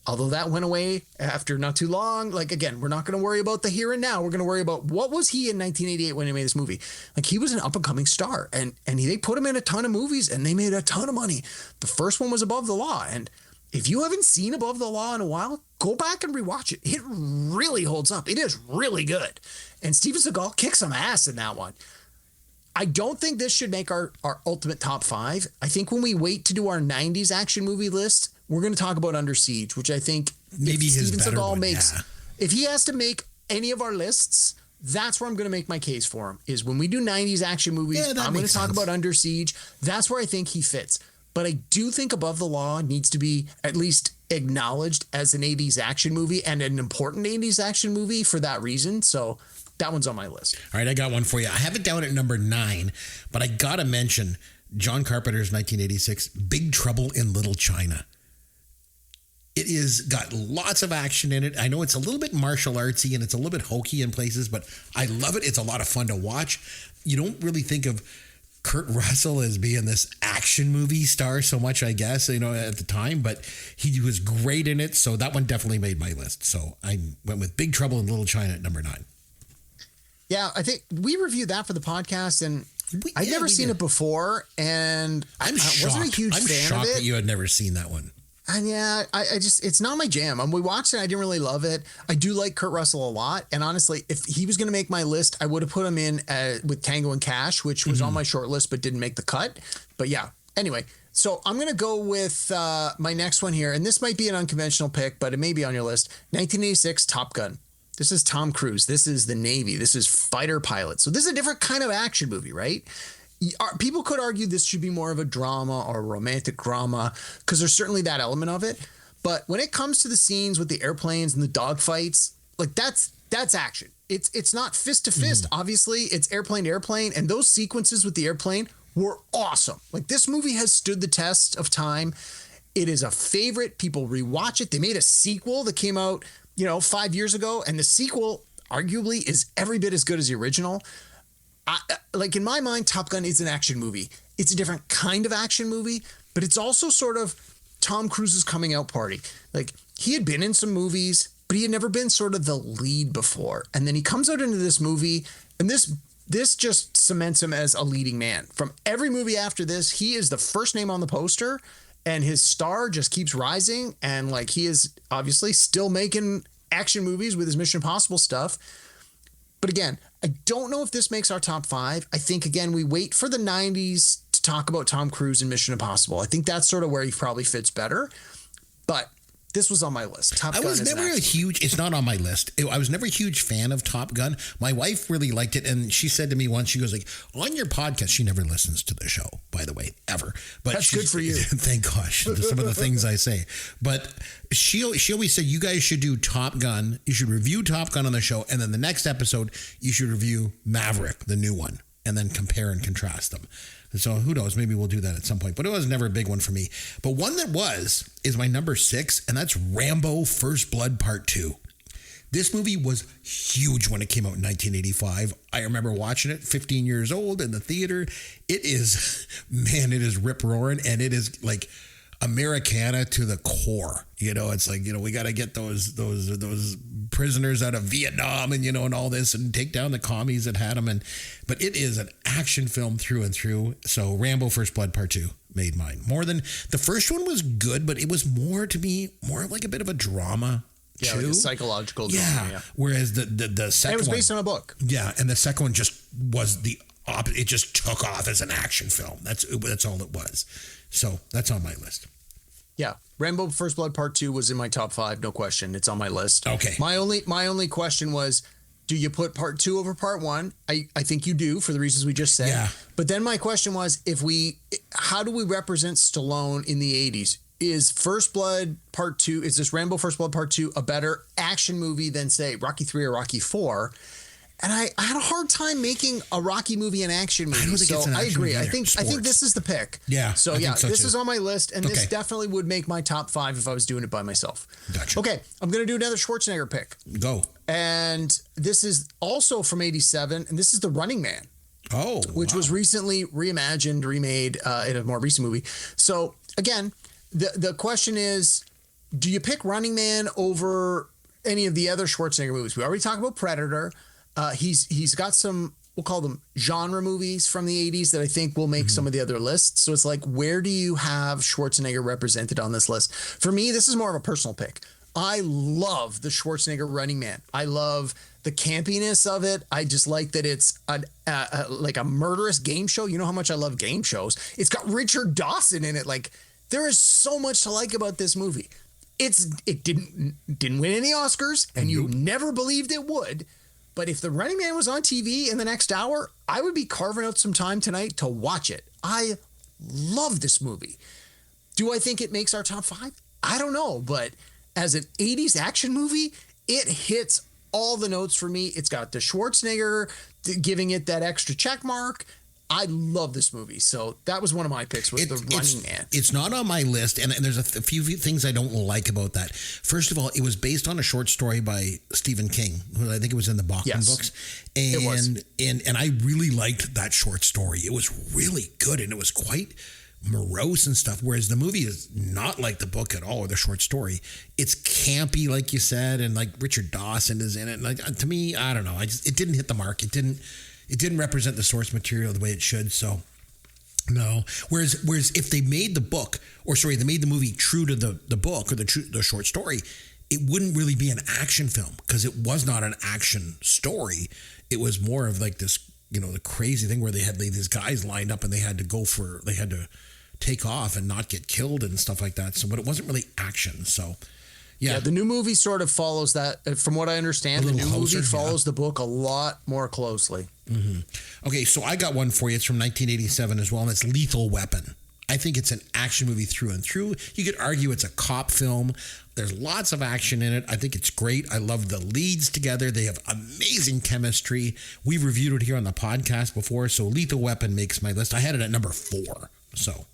although that went away after not too long. Like, again, we're not going to worry about the here and now. We're going to worry about what was he in 1988 when he made this movie. Like, he was an up-and-coming star, and they put him in a ton of movies, and they made a ton of money. The first one was Above the Law, and if you haven't seen Above the Law in a while, go back and rewatch it. It really holds up. It is really good. And Steven Seagal kicks some ass in that one. I don't think this should make our ultimate top 5. I think when we wait to do our 90s action movie list, we're going to talk about Under Siege, which I think maybe Steven Seagal makes. If he has to make any of our lists, that's where I'm going to make my case for him, is when we do 90s action movies, I'm going to talk about Under Siege. That's where I think he fits. But I do think Above the Law needs to be at least acknowledged as an 80s action movie, and an important 80s action movie for that reason. So that one's on my list. All right, I got one for you. I have it down at number 9, but I got to mention John Carpenter's 1986 Big Trouble in Little China. It is got lots of action in it. I know it's a little bit martial artsy and it's a little bit hokey in places, but I love it. It's a lot of fun to watch. You don't really think of Kurt Russell as being this action movie star so much, I guess, at the time, but he was great in it. So that one definitely made my list. So I went with Big Trouble in Little China at number 9. Yeah, I think we reviewed that for the podcast, and I'd never seen it before, and I wasn't a huge fan of it. I'm shocked that you had never seen that one. And yeah, I just, it's not my jam. We watched it, I didn't really love it. I do like Kurt Russell a lot, and honestly, if he was going to make my list, I would have put him in with Tango and Cash, which was on my short list but didn't make the cut. But yeah, anyway, so I'm going to go with my next one here, and this might be an unconventional pick, but it may be on your list. 1986 Top Gun. This is Tom Cruise. This is the Navy. This is fighter pilot. So this is a different kind of action movie, right? People could argue this should be more of a drama or a romantic drama, because there's certainly that element of it. But when it comes to the scenes with the airplanes and the dogfights, like that's action. It's not fist to fist. Obviously, it's airplane to airplane, and those sequences with the airplane were awesome. Like, this movie has stood the test of time. It is a favorite. People rewatch it. They made a sequel that came out 5 years ago, and the sequel, arguably is every bit as good as the original. Like in my mind, Top Gun is an action movie. It's a different kind of action movie, but it's also sort of Tom Cruise's coming out party. Like he had been in some movies, but he had never been sort of the lead before. And then he comes out into this movie, and this just cements him as a leading man. From every movie after this, he is the first name on the poster, and his star just keeps rising. And like he is obviously still making action movies with his Mission Impossible stuff. But again, I don't know if this makes our top 5. I think, again, we wait for the 90s to talk about Tom Cruise and Mission Impossible. I think that's sort of where he probably fits better. But this was on my list. Top Gun I was is never a huge, it's not on my list. I was never a huge fan of Top Gun. My wife really liked it. And she said to me once, she goes like, on your podcast, she never listens to the show, by the way, ever. But that's good for you. Thank gosh. Some of the things I say. But she always said, you guys should do Top Gun. You should review Top Gun on the show. And then the next episode, you should review Maverick, the new one, and then compare and contrast them. So who knows? Maybe we'll do that at some point. But it was never a big one for me. But one that is my number 6, and that's Rambo First Blood Part 2. This movie was huge when it came out in 1985. I remember watching it 15 years old in the theater. It is rip-roaring, and it is like Americana to the core. It's like, we got to get those prisoners out of Vietnam and all this and take down the commies that had them. But it is an action film through and through. So Rambo First Blood Part 2 made mine. More than the first one was good, but it was more like a bit of a drama. Yeah, like a psychological drama. Yeah. Whereas the second one, it was based on a book. Yeah, and the second one just was the opposite. It just took off as an action film. That's all it was. So that's on my list. Yeah, Rambo First Blood Part 2 was in my top 5, no question. It's on my list. Okay. My only question was, do you put Part 2 over Part 1? I think you do for the reasons we just said. Yeah. But then my question was, how do we represent Stallone in the 80s? Is First Blood Part 2, is this Rambo First Blood Part 2 a better action movie than, say, Rocky 3 or Rocky 4? And I had a hard time making a Rocky movie an action movie. I don't think it's an I action agree. movie I either. think this is the pick. Yeah. So this too. Is on my list, and this Okay. definitely would make my top 5 if I was doing it by myself. Gotcha. Okay, I'm going to do another Schwarzenegger pick. Go. And this is also from 87, and this is The Running Man. Oh, which was recently reimagined, remade in a more recent movie. So again, the question is, do you pick Running Man over any of the other Schwarzenegger movies? We already talked about Predator. He's got some, we'll call them genre movies from the 80s that I think will make some of the other lists. So it's like, where do you have Schwarzenegger represented on this list? For me, this is more of a personal pick. I love the Schwarzenegger Running Man. I love the campiness of it. I just like that it's like a murderous game show. You know how much I love game shows. It's got Richard Dawson in it. Like, there is so much to like about this movie. It didn't win any Oscars, and you never believed it would. But if The Running Man was on TV in the next hour, I would be carving out some time tonight to watch it. I love this movie. Do I think it makes our top 5? I don't know, but as an 80s action movie, it hits all the notes for me. It's got the Schwarzenegger giving it that extra check mark. I love this movie. So that was one of my picks, was The Running Man. It's not on my list, and there's a few things I don't like about that. First of all, it was based on a short story by Stephen King, who I think it was in the Bachman books. And, it was. And I really liked that short story. It was really good, and it was quite morose and stuff, whereas the movie is not like the book at all, or the short story. It's campy, like you said, and like Richard Dawson is in it. And like, to me, I don't know. It didn't hit the mark. It didn't represent the source material the way it should. So no. Whereas if they made they made the movie true to the book or the short story, it wouldn't really be an action film, because it was not an action story. It was more of like this, the crazy thing where they had these guys lined up and they had to take off and not get killed and stuff like that. So, but it wasn't really action. So, yeah, the new movie sort of follows that. From what I understand, the new movie follows the book a lot more closely. Mm-hmm. Okay, so I got one for you. It's from 1987 as well, and it's Lethal Weapon. I think it's an action movie through and through. You could argue it's a cop film. There's lots of action in it. I think it's great. I love the leads together. They have amazing chemistry. We've reviewed it here on the podcast before, so Lethal Weapon makes my list. I had it at number 4. So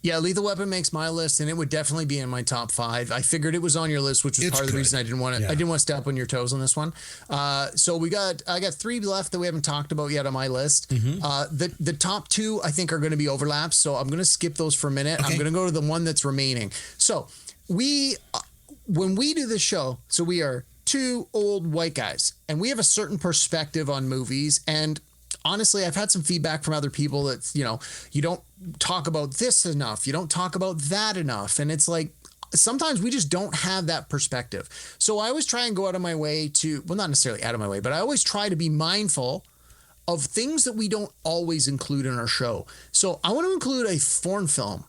Yeah, Lethal Weapon makes my list, and it would definitely be in my top 5. I figured it was on your list, which was part of the reason I didn't want to. I didn't want to step on your toes on this one. So I got 3 left that we haven't talked about yet on my list. The top 2 I think are going to be overlaps, so I'm going to skip those for a minute. Okay. I'm going to go to the one that's remaining. So when we do this show, so we are 2 old white guys, and we have a certain perspective on movies. And honestly, I've had some feedback from other people that, you don't talk about this enough. You don't talk about that enough. And it's like, sometimes we just don't have that perspective. So I always try and go out of my way well, not necessarily out of my way, but I always try to be mindful of things that we don't always include in our show. So I want to include a foreign film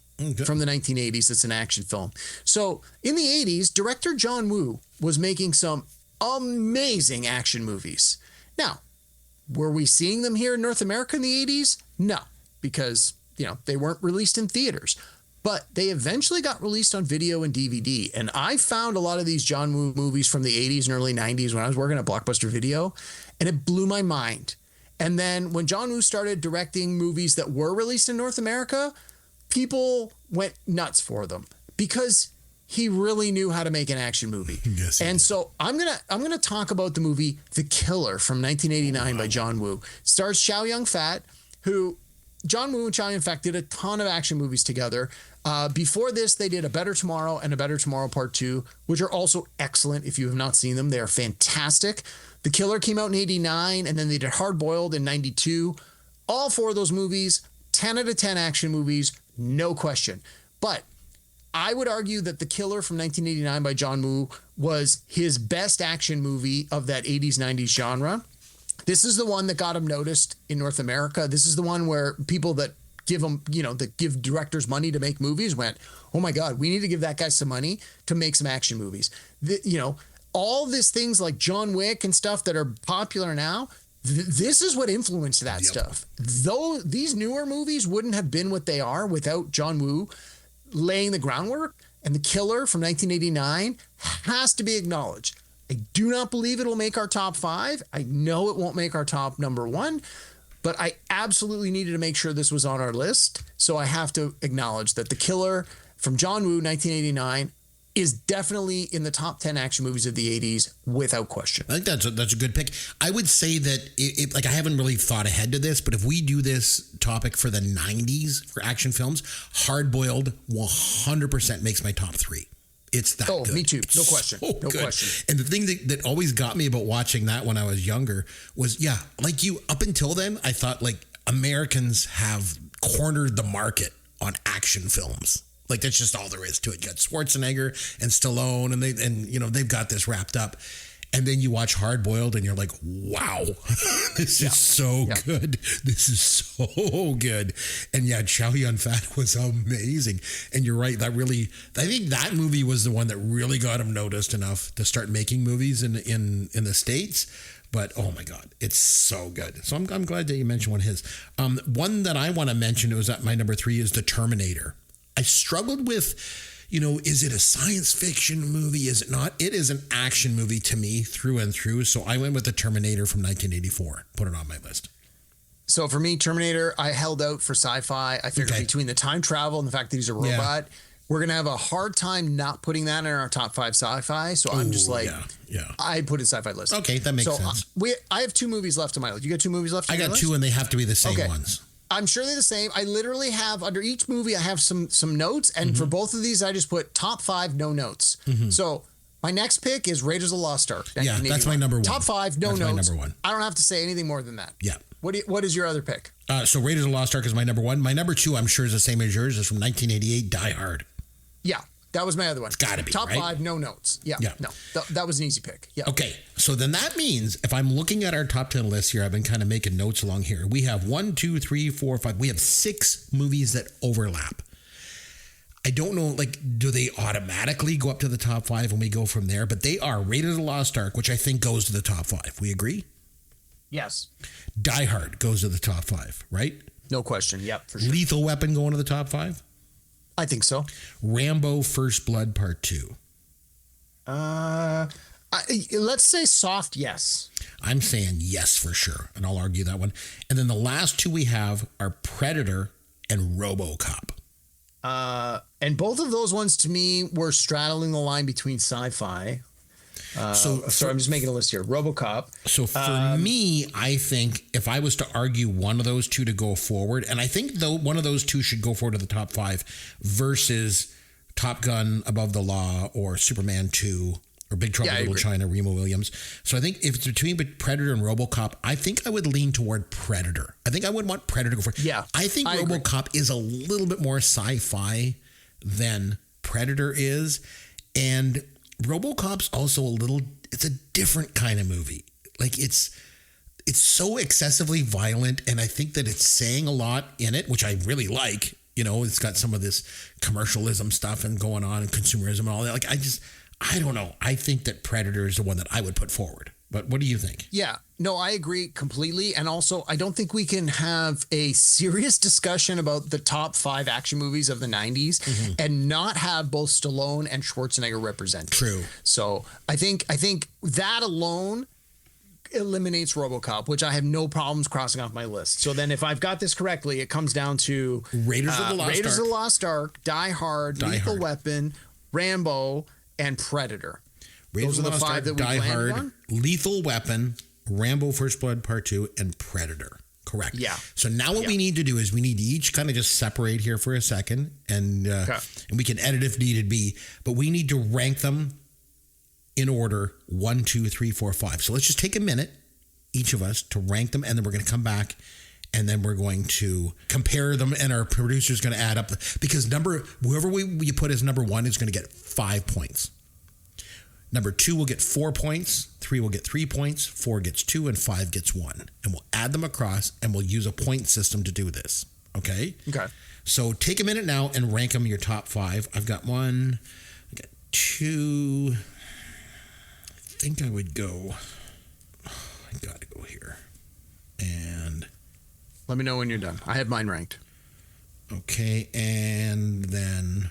from the 1980s. It's an action film. So in the 80s, director John Woo was making some amazing action movies. Now, were we seeing them here in North America in the 80s? No, because, they weren't released in theaters. But they eventually got released on video and DVD. And I found a lot of these John Woo movies from the 80s and early 90s when I was working at Blockbuster Video, and it blew my mind. And then when John Woo started directing movies that were released in North America, people went nuts for them because he really knew how to make an action movie. Yes, and so I'm gonna talk about the movie The Killer from 1989 by John Woo. It stars Chow Yun-fat, who John Woo and Chow Yun-fat did a ton of action movies together. Before this, they did A Better Tomorrow and A Better Tomorrow Part 2, which are also excellent. If you have not seen them, they are fantastic. The Killer came out in 89, and then they did Hard Boiled in 92. All 4 of those movies, 10 out of 10 action movies, no question. But I would argue that The Killer from 1989 by John Woo was his best action movie of that 80s, 90s genre. This is the one that got him noticed in North America. This is the one where people that give them, that give directors money to make movies went, oh my God, we need to give that guy some money to make some action movies. All these things like John Wick and stuff that are popular now, this is what influenced that stuff. Though these newer movies wouldn't have been what they are without John Woo laying the groundwork, and The Killer from 1989 has to be acknowledged. I do not believe it'll make our top 5. I know it won't make our top number 1, but I absolutely needed to make sure this was on our list. So I have to acknowledge that The Killer from John Woo, 1989, is definitely in the top 10 action movies of the 80s without question. I think that's a good pick. I would say that I haven't really thought ahead to this, but if we do this topic for the 90s for action films, Hard Boiled 100% makes my top 3. It's that good. Oh, me too. No question. No question. And the thing that always got me about watching that when I was younger was, like you, up until then, I thought like Americans have cornered the market on action films. Like that's just all there is to it. You got Schwarzenegger and Stallone, and they've got this wrapped up. And then you watch Hard Boiled, and you're like, wow, this is so good. This is so good. And Chow Yun-fat was amazing. And you're right. I think that movie was the one that really got him noticed enough to start making movies in the States. But oh my God, it's so good. So I'm glad that you mentioned one of his. One that I want to mention, it was at my number 3, is The Terminator. I struggled with, is it a science fiction movie? Is it not? It is an action movie to me through and through. So I went with The Terminator from 1984. Put it on my list. So for me, Terminator, I held out for sci-fi. I figured between the time travel and the fact that he's a robot, we're going to have a hard time not putting that in our top 5 sci-fi. So I'm just like, I put it sci-fi list. Okay, that makes sense. I have 2 movies left on my list. You got 2 movies left on your list? I got 2, and they have to be the same ones. I'm sure they're the same. I literally have, under each movie, I have some notes. And for both of these, I just put top 5, no notes. So my next pick is Raiders of the Lost Ark. Yeah, that's my number 1. Top 5, no that's notes. My number 1. I don't have to say anything more than that. Yeah. What is your other pick? So Raiders of the Lost Ark is my number 1. My number 2, I'm sure, is the same as yours. Is from 1988, Die Hard. Yeah. That was my other one. It's got to be, top right? 5, no notes. Yeah. No, that was an easy pick. Yeah. Okay. So then that means if I'm looking at our top 10 list here, I've been kind of making notes along here. We have 1, 2, 3, 4, 5. We have 6 movies that overlap. I don't know, do they automatically go up to the top 5 when we go from there? But they are Raiders of the Lost Ark, which I think goes to the top 5. We agree? Yes. Die Hard goes to the top 5, right? No question. Yep, for sure. Lethal Weapon going to the top 5? I think so. Rambo First Blood Part 2. Let's say soft yes. I'm saying yes for sure, and I'll argue that one. And then the last 2 we have are Predator and RoboCop. And both of those ones to me were straddling the line between sci-fi. Sorry, I'm just making a list here. RoboCop. So for me, I think if I was to argue one of those two to go forward, and I think though one of those two should go forward to the top 5 versus Top Gun, Above the Law, or Superman 2, or Big Trouble in Little China, Remo Williams. So I think if it's between Predator and RoboCop, I think I would lean toward Predator. I think I would want Predator to go forward. Yeah, I think RoboCop is a little bit more sci-fi than Predator is, and RoboCop's also it's a different kind of movie. Like it's so excessively violent, and I think that it's saying a lot in it, which I really like. You know, it's got some of this commercialism stuff and going on and consumerism and all that. Like I don't know. I think that Predator is the one that I would put forward. But what do you think? Yeah, no, I agree completely. And also, I don't think we can have a serious discussion about the top 5 action movies of the 90s and not have both Stallone and Schwarzenegger represented. True. So I think that alone eliminates RoboCop, which I have no problems crossing off my list. So then if I've got this correctly, it comes down to Raiders of the Lost Ark, Die Hard, Lethal Weapon, Rambo, and Predator. Those are the 5 that we Die landed Hard, on? Lethal Weapon, Rambo First Blood Part 2, and Predator. Correct. Yeah. So now what we need to do is we need to each kind of just separate here for a second, and we can edit if needed be, but we need to rank them in order 1, 2, 3, 4, 5. So let's just take a minute, each of us, to rank them, and then we're going to come back, and then we're going to compare them, and our producer's going to add up, because whoever you put as number 1 is going to get 5 points. Number 2 will get 4 points, 3 will get 3 points, 4 gets 2, and 5 gets 1. And we'll add them across, and we'll use a point system to do this. Okay? Okay. So take a minute now and rank them your top 5. I've got 1, I got 2. I think I would go. I got to go here. And let me know when you're done. I have mine ranked. Okay, and then.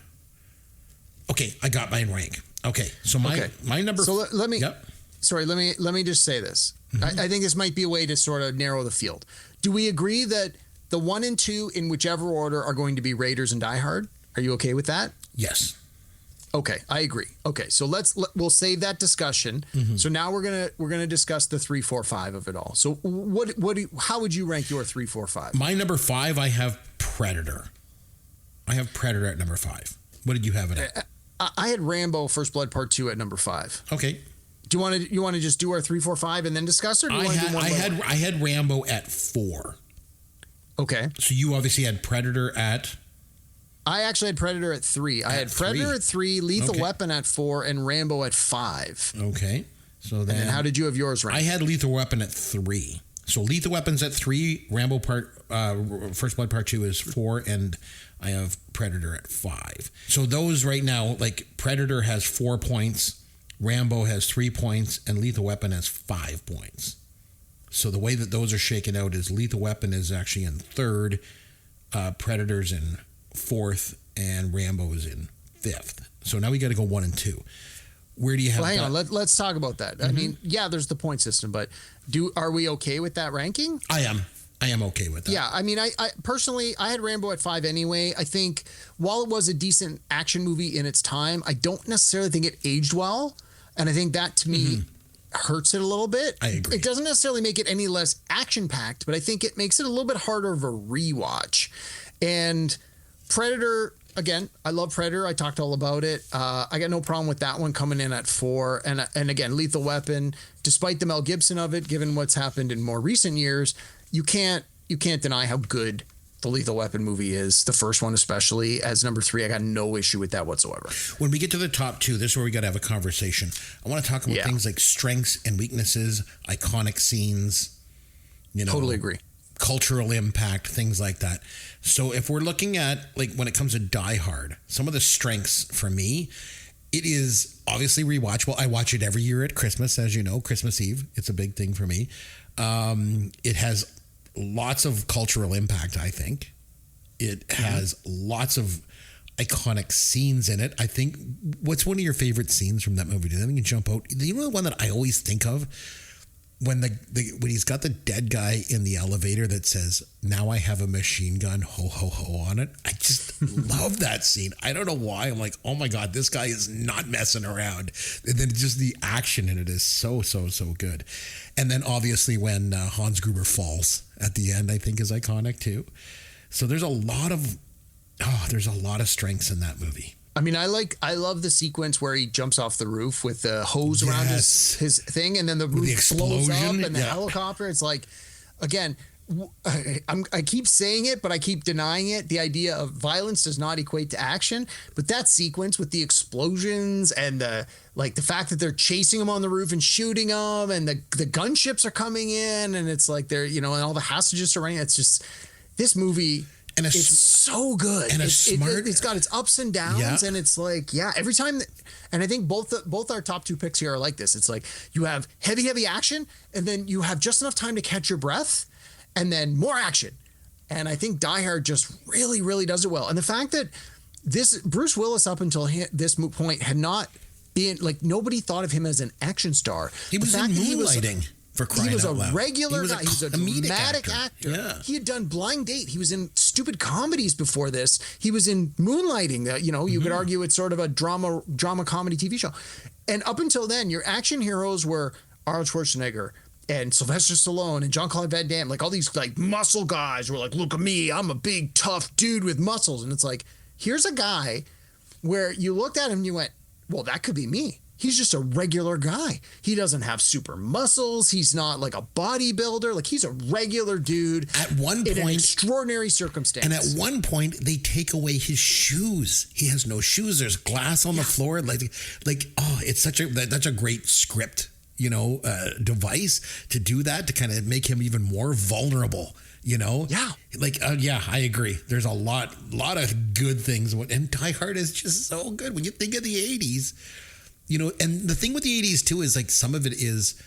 Okay, I got mine ranked. Okay, so my number. So let me. Yep. Sorry, let me just say this. I think this might be a way to sort of narrow the field. Do we agree that the 1 and 2 in whichever order are going to be Raiders and Die Hard? Are you okay with that? Yes. Okay, I agree. Okay, so we'll save that discussion. So now we're gonna discuss the 3, 4, 5 of it all. So how would you rank your 3, 4, 5? My number 5, I have Predator. I have Predator at number 5. What did you have it at? I had Rambo First Blood Part 2 at number 5. Okay. Do you want to just do our 3, 4, 5 and then discuss, or do you want to do one? I had Rambo at 4. Okay. So you obviously had Predator at. I actually had Predator at 3. I had Predator at 3, Lethal Weapon at 4, and Rambo at 5. Okay. So then. And how did you have yours ranked? I had Lethal Weapon at 3. So Lethal Weapon's at 3. Rambo First Blood Part 2 is 4, and I have Predator at 5. So those right now, like Predator has 4 points, Rambo has 3 points, and Lethal Weapon has 5 points. So the way that those are shaken out is Lethal Weapon is actually in 3rd, Predator's in 4th, and Rambo is in 5th. So now we got to go 1 and 2. Where do you have? Well, hang on. Let's talk about that. I mean, yeah, there's the point system, but are we okay with that ranking? I am okay with that. Yeah, I mean, I personally, I had Rambo at 5 anyway. I think while it was a decent action movie in its time, I don't necessarily think it aged well, and I think that to me hurts it a little bit. I agree. It doesn't necessarily make it any less action packed, but I think it makes it a little bit harder of a rewatch. And Predator, again, I love Predator. I talked all about it. I got no problem with that one coming in at 4. And again, Lethal Weapon, despite the Mel Gibson of it, given what's happened in more recent years, you can't deny how good the Lethal Weapon movie is. The first one especially. As number 3, I got no issue with that whatsoever. When we get to the top 2, this is where we got to have a conversation. I want to talk about things like strengths and weaknesses, iconic scenes, Totally agree. Cultural impact, things like that. So if we're looking at, like, when it comes to Die Hard, some of the strengths for me, it is obviously rewatchable. I watch it every year at Christmas, as you know, Christmas Eve. It's a big thing for me. It has lots of cultural impact, I think. It has lots of iconic scenes in it. I think, what's one of your favorite scenes from that movie? Did anything jump out? You know the one that I always think of? When when he's got the dead guy in the elevator that says, "Now I have a machine gun, ho ho ho" on it. Love that scene. I don't know why. I'm like, oh my God, this guy is not messing around. And then just the action in it is so good. And then obviously when Hans Gruber falls at the end, I think is iconic too. So there's a lot of strengths in that movie. I mean, I love the sequence where he jumps off the roof with the hose around his thing, and then the roof blows up and the helicopter. It's like, again, I keep saying it, but I keep denying it. The idea of violence does not equate to action, but that sequence with the explosions and the fact that they're chasing him on the roof and shooting him, and the gunships are coming in, and it's like they're, and all the hostages are running. It's just, this movie. And it's so good. And it's got its ups and downs, and it's like, every time. And I think both our top two picks here are like this. It's like you have heavy action, and then you have just enough time to catch your breath, and then more action. And I think Die Hard just really, really does it well. And the fact that Bruce Willis up until this point had not been, like, nobody thought of him as an action star. He was in Moonlighting. For crying he was out a loud. regular guy. He was a dramatic actor. Yeah. He had done Blind Date. He was in stupid comedies before this. He was in Moonlighting. You could argue it's sort of a drama comedy TV show. And up until then, your action heroes were Arnold Schwarzenegger and Sylvester Stallone and Jean-Claude Van Damme. Like all these like muscle guys were like, look at me, I'm a big tough dude with muscles. And it's like, here's a guy where you looked at him and you went, well, that could be me. He's just a regular guy. He doesn't have super muscles. He's not like a bodybuilder. Like, he's a regular dude. At one point, in an extraordinary circumstance. And at one point, they take away his shoes. He has no shoes. There's glass on the floor. It's such a great script, device to do that, to kind of make him even more vulnerable. Yeah. I agree. There's a lot of good things. And Die Hard is just so good. When you think of the 80s, and the thing with the 80s too is like some of it is,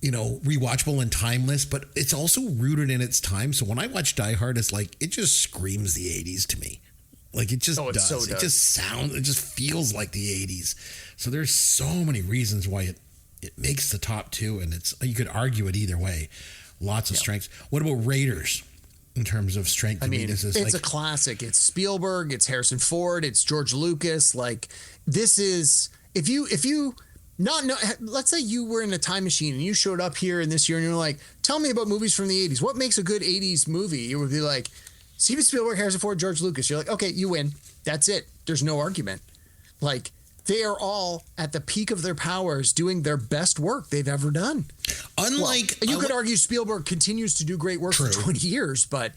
rewatchable and timeless, but it's also rooted in its time. So when I watch Die Hard, it's like, it just screams the 80s to me. Like it just does. So it just feels like the 80s. So there's so many reasons why it makes the top two, and you could argue it either way. Lots of strengths. What about Raiders in terms of strength? I mean, it's a classic. It's Spielberg, it's Harrison Ford, it's George Lucas. Like, this is, if you not know, let's say you were in a time machine and you showed up here in this year and you're like, tell me about movies from the 80s. What makes a good 80s movie? You would be like, Steven Spielberg, Harrison Ford, George Lucas. You're like, okay, you win. That's it. There's no argument. Like, they are all at the peak of their powers doing their best work they've ever done. You could argue Spielberg continues to do great work for 20 years, but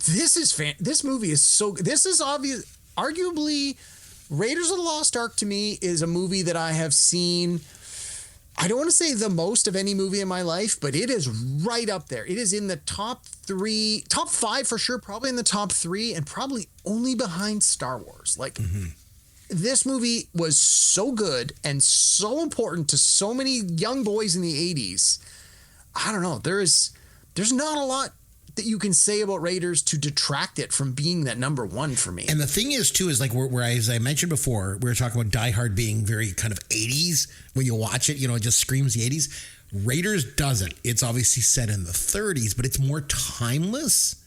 this movie is obvious. Arguably, Raiders of the Lost Ark to me is a movie that I have seen, I don't want to say the most of any movie in my life, but it is right up there. It is in the top 5 for sure, probably in the top 3, and probably only behind Star Wars. Like, this movie was so good and so important to so many young boys in the 80s. I don't know. There's not a lot that you can say about Raiders to detract it from being that number one for me. And the thing is, too, is like where as I mentioned before, we were talking about Die Hard being very kind of 80s. When you watch it, it just screams the 80s. Raiders doesn't. It's obviously set in the 30s, but it's more timeless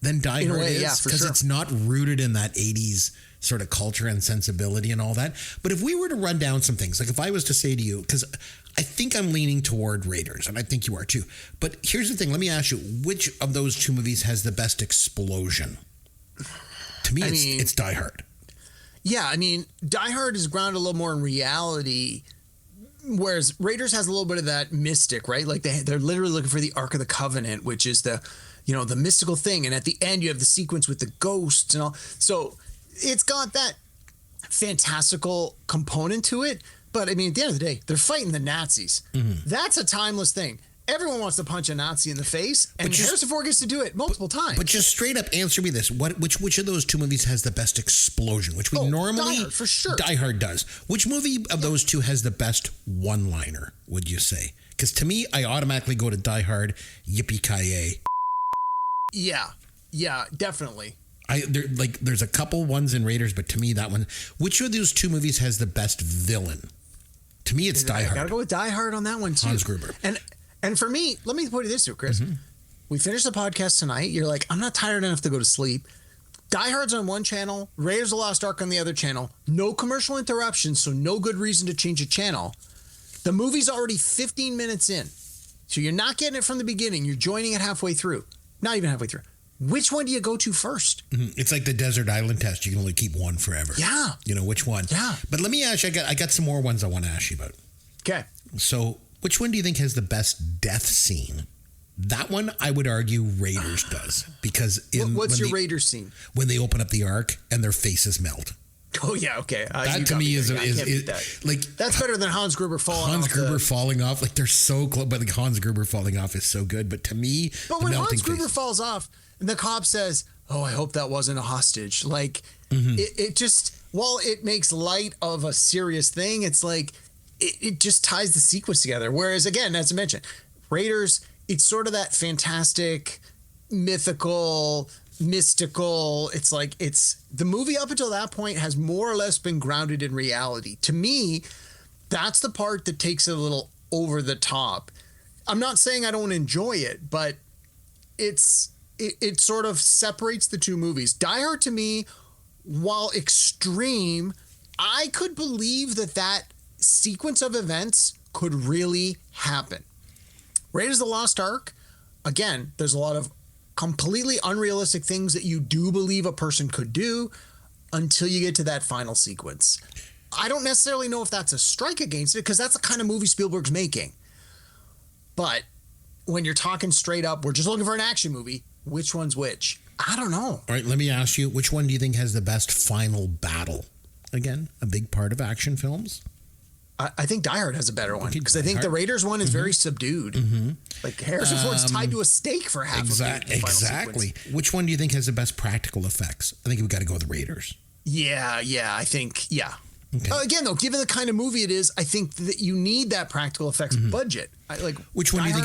than Die Hard is, because it's not rooted in that 80s sort of culture and sensibility and all that. But if we were to run down some things, like if I was to say to you, because I think I'm leaning toward Raiders, and I think you are too. But here's the thing. Let me ask you, which of those two movies has the best explosion? To me, it's Die Hard. Yeah, I mean, Die Hard is grounded a little more in reality, whereas Raiders has a little bit of that mystic, right? Like they're literally looking for the Ark of the Covenant, which is the mystical thing. And at the end, you have the sequence with the ghosts and all. So it's got that fantastical component to it. But I mean, at the end of the day, they're fighting the Nazis. Mm-hmm. That's a timeless thing. Everyone wants to punch a Nazi in the face, and Harrison Ford gets to do it multiple times. But just straight up answer me this: which of those two movies has the best explosion? Which we normally Die Hard, for sure. Die Hard does. Which movie of those two has the best one-liner? Would you say? Because to me, I automatically go to Die Hard. Yippee-ki-yay! Yeah, definitely. There's a couple ones in Raiders, but to me, that one. Which of those two movies has the best villain? To me, it's Die Hard. Gotta go with Die Hard on that one too. Hans Gruber. And for me, let me put it this way, Chris. Mm-hmm. We finished the podcast tonight. You're like, I'm not tired enough to go to sleep. Die Hard's on one channel, Raiders of the Lost Ark on the other channel. No commercial interruptions, so no good reason to change a channel. The movie's already 15 minutes in. So you're not getting it from the beginning. You're joining it halfway through. Not even halfway through. Which one do you go to first? It's like the desert island test. You can only keep one forever. Yeah. You know, which one? Yeah. But let me ask you, I got some more ones I want to ask you about. Okay. So which one do you think has the best death scene? That one, I would argue, Raiders does. Because what's your Raiders scene? When they open up the ark and their faces melt. Oh, yeah, okay. That to me is like... That's better than Hans Gruber falling off. Hans Gruber falling off. Like, they're so close. But like, Hans Gruber falling off is so good. But to me, but when Hans Gruber falls off and the cop says, oh, I hope that wasn't a hostage. Like, it just... While it makes light of a serious thing, it's like... It just ties the sequence together. Whereas, again, as I mentioned, Raiders... It's sort of that fantastic, mythical, mystical. It's like the movie up until that point has more or less been grounded in reality. To me, that's the part that takes it a little over the top. I'm not saying I don't enjoy it, but it sort of separates the two movies. Die Hard to me, while extreme, I could believe that sequence of events could really happen. Raiders of the Lost Ark, again, there's a lot of completely unrealistic things that you do believe a person could do until you get to that final sequence. I don't necessarily know if that's a strike against it because that's the kind of movie Spielberg's making. But when you're talking straight up, we're just looking for an action movie, which one's which? I don't know. All right, let me ask you, which one do you think has the best final battle? Again, a big part of action films. I think Die Hard has a better one because I think the Raiders one is very subdued. Like Harrison Ford's tied to a stake for half of the final sequence. Which one do you think has the best practical effects? I think we've got to go with the Raiders. Yeah, I think. Okay. Again, though, given the kind of movie it is, I think that you need that practical effects budget. Which one do you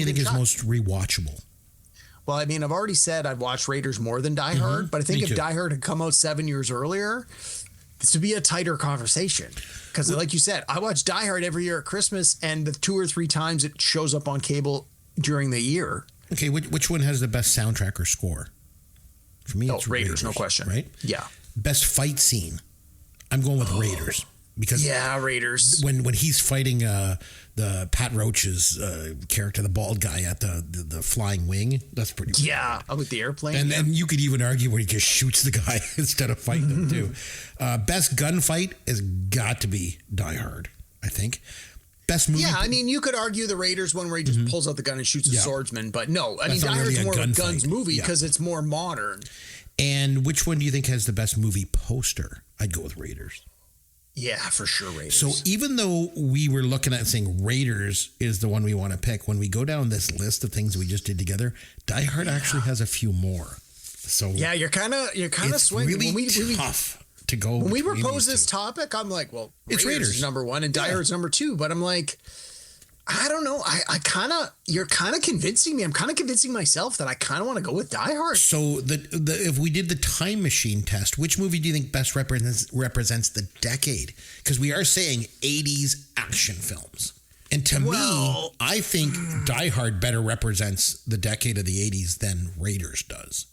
think is most rewatchable? Well, I mean, I've already said I'd watch Raiders more than Die Hard, but I think if Die Hard had come out 7 years earlier, this would be a tighter conversation. Because like you said, I watch Die Hard every year at Christmas, and the 2 or 3 times it shows up on cable during the year. Okay, which one has the best soundtrack or score? For me, it's Raiders, no question. Right? Yeah. Best fight scene? I'm going with Raiders. Because Raiders. When he's fighting the Pat Roach's character, the bald guy at the flying wing, that's pretty cool. Yeah, with the airplane. And you could even argue where he just shoots the guy instead of fighting him too. Best gunfight has got to be Die Hard, I think. Best movie. Yeah, I mean, you could argue the Raiders one where he just pulls out the gun and shoots a swordsman, but no, I mean, Die Hard's more of a guns movie because it's more modern. And which one do you think has the best movie poster? I'd go with Raiders. Yeah, for sure, Raiders. So even though we were looking at saying Raiders is the one we want to pick, when we go down this list of things we just did together, Die Hard actually has a few more. So yeah, you're kind of swinging. Really tough to go. When we proposed this topic, I'm like, well, it's Raiders number 1 and Die Hard's number 2, but I'm like, I don't know. You're kind of convincing me. I'm kind of convincing myself that I kind of want to go with Die Hard. So if we did the time machine test, which movie do you think best represents the decade? Because we are saying 80s action films. And to me, I think Die Hard better represents the decade of the 80s than Raiders does.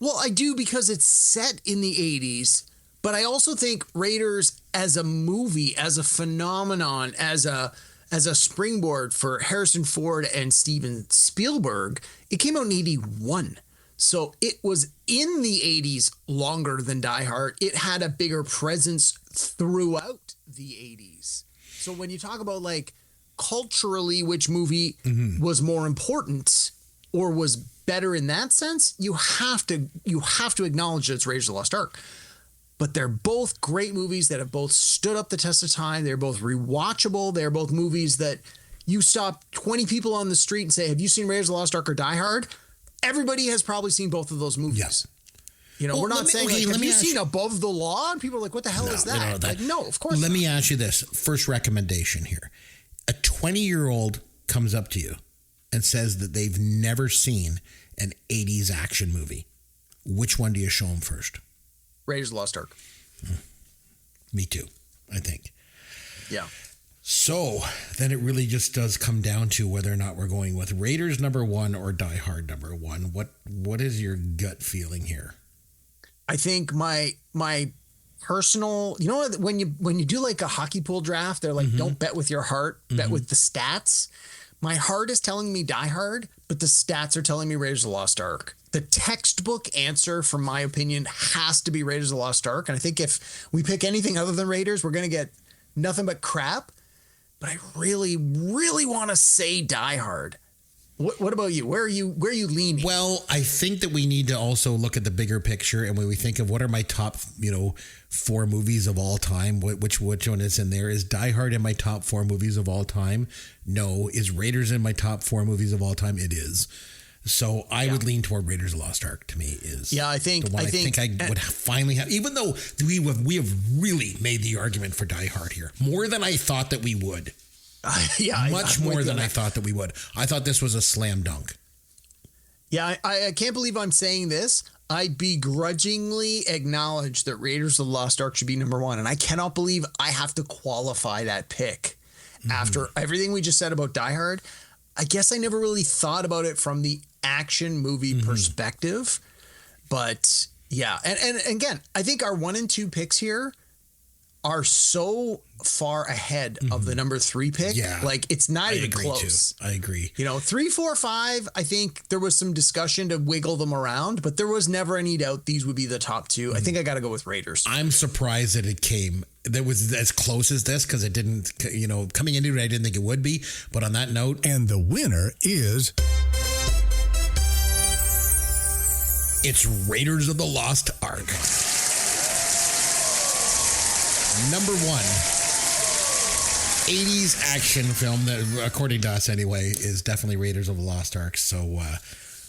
Well, I do because it's set in the 80s, but I also think Raiders as a movie, as a phenomenon, as a springboard for Harrison Ford and Steven Spielberg, it came out in 81. So it was in the 80s longer than Die Hard. It had a bigger presence throughout the 80s. So when you talk about like culturally which movie was more important or was better in that sense, you have to acknowledge that it's Raiders of the Lost Ark. But they're both great movies that have both stood up the test of time. They're both rewatchable. They're both movies that you stop 20 people on the street and say, have you seen Raiders of the Lost Ark or Die Hard? Everybody has probably seen both of those movies. Yes. You know, we're not saying, have you seen Above the Law? And people are like, what the hell is that? Like, no, of course not. Let me ask you this. First recommendation here. A 20-year-old comes up to you and says that they've never seen an 80s action movie. Which one do you show them first? Raiders of the Lost Ark. Me too, I think. Yeah. So then it really just does come down to whether or not we're going with Raiders number 1 or Die Hard number 1. What is your gut feeling here? I think my personal, you know what, when you do like a hockey pool draft, they're like, don't bet with your heart, bet with the stats. My heart is telling me Die Hard, but the stats are telling me Raiders of the Lost Ark. The textbook answer, from my opinion, has to be Raiders of the Lost Ark. And I think if we pick anything other than Raiders, we're going to get nothing but crap. But I really, really want to say Die Hard. What about you? Where are you leaning? Well, I think that we need to also look at the bigger picture, and when we think of what are my top, 4 movies of all time, which one is in there? Is Die Hard in my top 4 movies of all time? No. Is Raiders in my top 4 movies of all time? It is. So I would lean toward Raiders of the Lost Ark. To me, is I think the one I think I would finally have. Even though we have really made the argument for Die Hard here more than I thought that we would. Much more than I thought that we would. I thought this was a slam dunk. Yeah, I can't believe I'm saying this. I begrudgingly acknowledge that Raiders of the Lost Ark should be number 1, and I cannot believe I have to qualify that pick after everything we just said about Die Hard. I guess I never really thought about it from the action movie perspective, but yeah, and again, I think our 1 and 2 picks here are so far ahead of the number 3 pick. Yeah. Like, it's not even close. I agree. 3, 4, 5, I think there was some discussion to wiggle them around, but there was never any doubt these would be the top 2. I think I got to go with Raiders. I'm surprised that it came. That was as close as this, because it didn't, coming into it, I didn't think it would be. But on that note. And the winner is. It's Raiders of the Lost Ark. Number 1, 80s action film that, according to us anyway, is definitely Raiders of the Lost Ark. So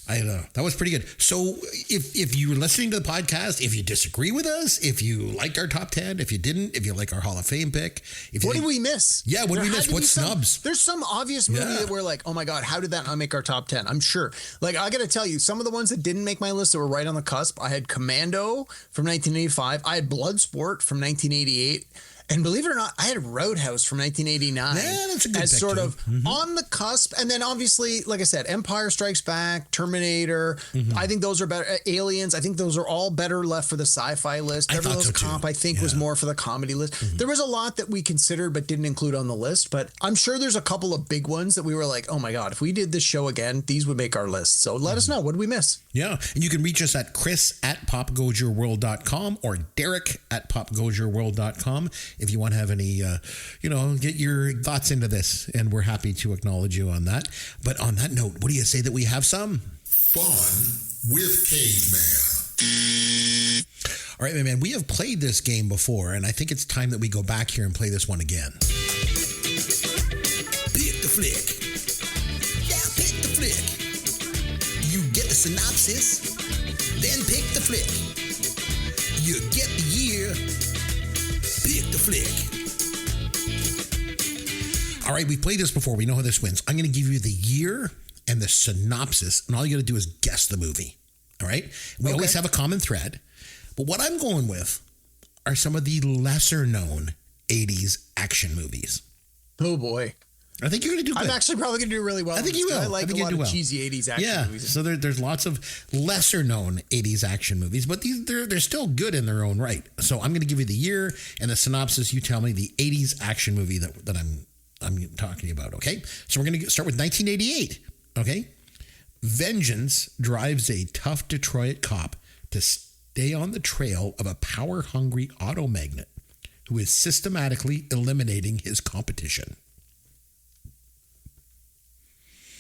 I don't know. That was pretty good. So if you were listening to the podcast, if you disagree with us, if you liked our top 10, if you didn't, if you like our Hall of Fame pick. What did we miss? Yeah, what did we miss? What snubs? There's some obvious movie that we're like, oh my God, how did that not make our top 10? I'm sure. Like, I got to tell you, some of the ones that didn't make my list that were right on the cusp, I had Commando from 1985. I had Bloodsport from 1988. And believe it or not, I had Roadhouse from 1989 that's a good as pick sort too. of on the cusp. And then obviously, like I said, Empire Strikes Back, Terminator. I think those are better. Aliens. I think those are all better left for the sci-fi list. Beverly Hills Cop, I think, was more for the comedy list. There was a lot that we considered but didn't include on the list. But I'm sure there's a couple of big ones that we were like, oh my God, if we did this show again, these would make our list. So let us know. What did we miss? Yeah. And you can reach us at chris@popgoesyourworld.com or derek@popgoesyourworld.com if you want to have any, get your thoughts into this. And we're happy to acknowledge you on that. But on that note, what do you say that we have some Fun with Caveman. All right, my man, we have played this game before, and I think it's time that we go back here and play this one again. Pick the flick. Yeah, pick the flick. You get the synopsis, then pick the flick. You get the year, pick the flick. All right, we played this before. We know how this wins. I'm going to give you the year and the synopsis, and all you got to do is guess the movie. All right? We always have a common thread. But what I'm going with are some of the lesser-known 80s action movies. Oh, boy. I think you're going to do good. I'm actually probably going to do really well. I think you will. I like a lot of cheesy 80s action movies. So there's lots of lesser-known 80s action movies, but they're still good in their own right. So I'm going to give you the year and the synopsis. You tell me the 80s action movie that I'm talking about, okay? So we're going to start with 1988, okay? Vengeance drives a tough Detroit cop to stay on the trail of a power-hungry auto magnate who is systematically eliminating his competition.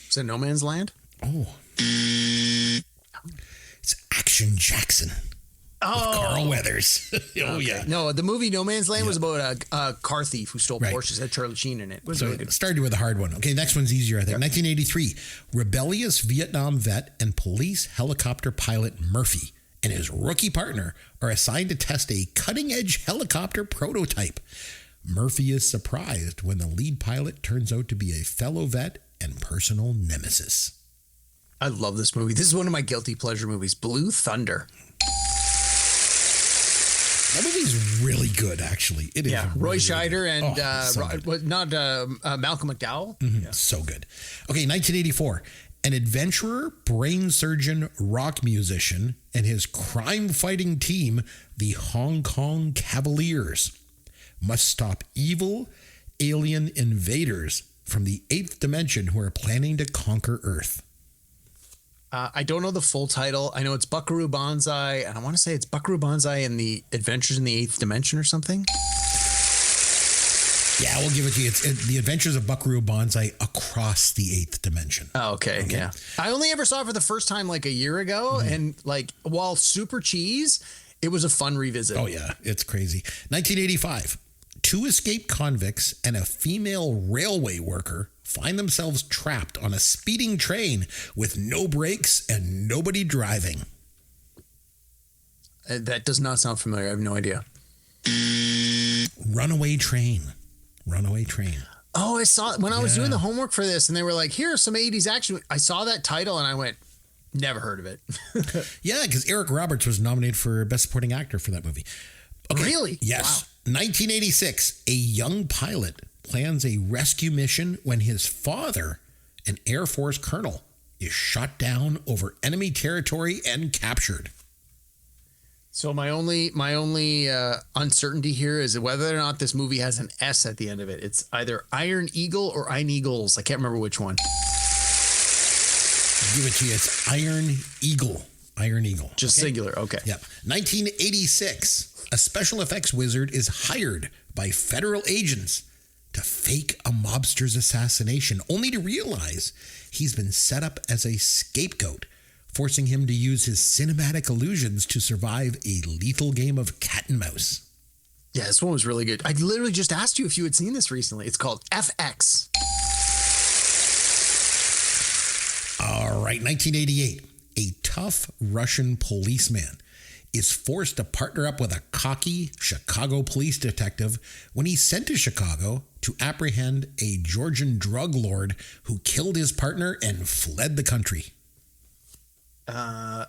Is it No Man's Land? Oh. It's Action Jackson. Oh. With Carl Weathers. Yeah. No, the movie No Man's Land was about a car thief who stole Porsches. It had Charlie Sheen in it. It was really good. Started with a hard one. Okay, next one's easier, I think. 1983. Rebellious Vietnam vet and police helicopter pilot Murphy and his rookie partner are assigned to test a cutting-edge helicopter prototype. Murphy is surprised when the lead pilot turns out to be a fellow vet and personal nemesis. I love this movie. This is one of my guilty pleasure movies, Blue Thunder. That movie's really good, actually. It is. Yeah, Roy Scheider and Malcolm McDowell. Mm-hmm. Yeah. So good. Okay, 1984. An adventurer, brain surgeon, rock musician, and his crime-fighting team, the Hong Kong Cavaliers, must stop evil alien invaders from the 8th dimension who are planning to conquer Earth. I don't know the full title. I know it's Buckaroo Banzai, and I want to say it's Buckaroo Banzai and the Adventures in the 8th Dimension or something. Yeah, we'll give it to you. It's The Adventures of Buckaroo Banzai Across the 8th Dimension. Oh, okay. Yeah. I only ever saw it for the first time like a year ago, and like while super cheese, it was a fun revisit. Oh, yeah. It's crazy. 1985. 2 escaped convicts and a female railway worker find themselves trapped on a speeding train with no brakes and nobody driving. That does not sound familiar. I have no idea. Runaway Train. Runaway Train. Oh, I saw it when I was doing the homework for this, and they were like, here are some 80s action. I saw that title and I went, never heard of it. Yeah, because Eric Roberts was nominated for Best Supporting Actor for that movie. Okay. Really? Yes. Wow. 1986, a young pilot plans a rescue mission when his father, an Air Force colonel, is shot down over enemy territory and captured. So my only uncertainty here is whether or not this movie has an S at the end of it. It's either Iron Eagle or Iron Eagles. I can't remember which one. I'll give it to you. It's Iron Eagle. Iron Eagle. Just singular. Okay. Yep. 1986, a special effects wizard is hired by federal agents to fake a mobster's assassination, only to realize he's been set up as a scapegoat, forcing him to use his cinematic illusions to survive a lethal game of cat and mouse. Yeah, this one was really good. I literally just asked you if you had seen this recently. It's called FX. All right, 1988. A tough Russian policeman is forced to partner up with a cocky Chicago police detective when he's sent to Chicago to apprehend a Georgian drug lord who killed his partner and fled the country. I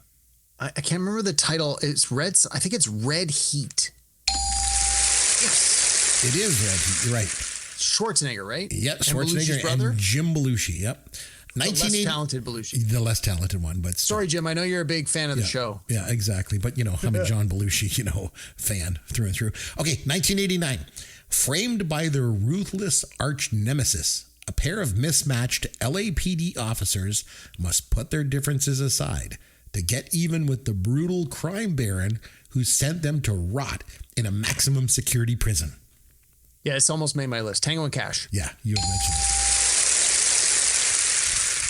can't remember the title. It's Red. I think it's Red Heat. Yes. It is Red Heat. You're right. Schwarzenegger, right? Yep, Schwarzenegger and Jim Belushi. Yep. The less talented Belushi. The less talented one, but sorry, Jim. I know you're a big fan of the show. Yeah, exactly. But I'm a John Belushi, fan through and through. Okay, 1989. Framed by their ruthless arch nemesis, a pair of mismatched LAPD officers must put their differences aside to get even with the brutal crime baron who sent them to rot in a maximum security prison. Yeah, it's almost made my list. Tango and Cash. Yeah, you had mentioned it.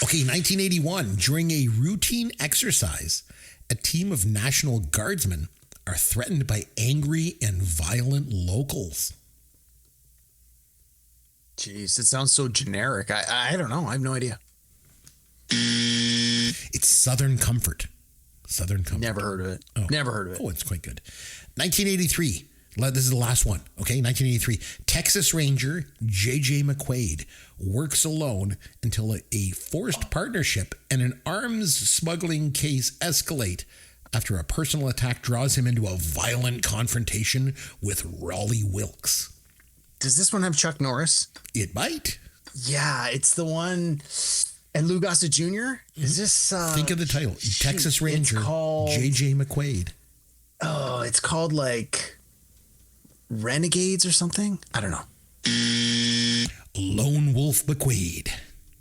Okay, 1981. During a routine exercise, a team of National Guardsmen are threatened by angry and violent locals. Jeez, it sounds so generic. I don't know. I have no idea. It's Southern Comfort. Southern Comfort. Never heard of it. Oh. Never heard of it. Oh, it's quite good. 1983. This is the last one. Okay, 1983. Texas Ranger J.J. McQuaid works alone until a forced partnership and an arms smuggling case escalate after a personal attack draws him into a violent confrontation with Raleigh Wilkes. Does this one have Chuck Norris? It might. Yeah, it's the one. And Lou Gossett Jr.? Is this... Think of the title. Texas Ranger J.J. McQuaid. Oh, it's called like Renegades or something? I don't know. Lone Wolf McQuaid.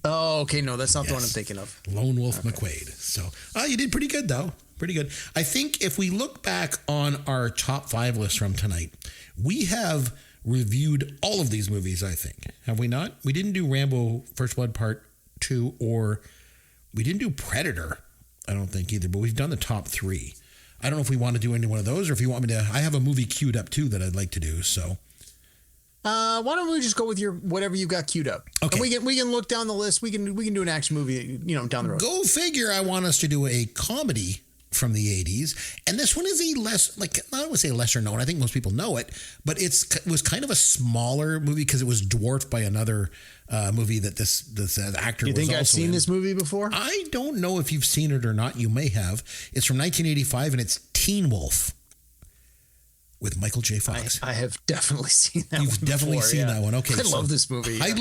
Oh, okay. No, that's not the one I'm thinking of. Lone Wolf McQuaid. So, you did pretty good, though. Pretty good. I think if we look back on our top 5 list from tonight, we have reviewed all of these movies, I think. Have we not? We didn't do Rambo First Blood Part 2, or we didn't do Predator, I don't think either, but we've done the top 3. I don't know if we want to do any one of those, or if you want me to. I have a movie queued up too that I'd like to do. So, why don't we just go with your whatever you got queued up? Okay, and we can look down the list. We can do an action movie, down the road. Go figure. I want us to do a comedy from the 80s, and this one is a less, I don't want to say lesser known. I think most people know it, but it was kind of a smaller movie because it was dwarfed by another movie that this actor was also in. You think I've seen this movie before? I don't know if you've seen it or not. You may have. It's from 1985, and it's Teen Wolf with Michael J. Fox. I have definitely seen that. You've definitely seen that one. Okay, I love this movie. Yeah. I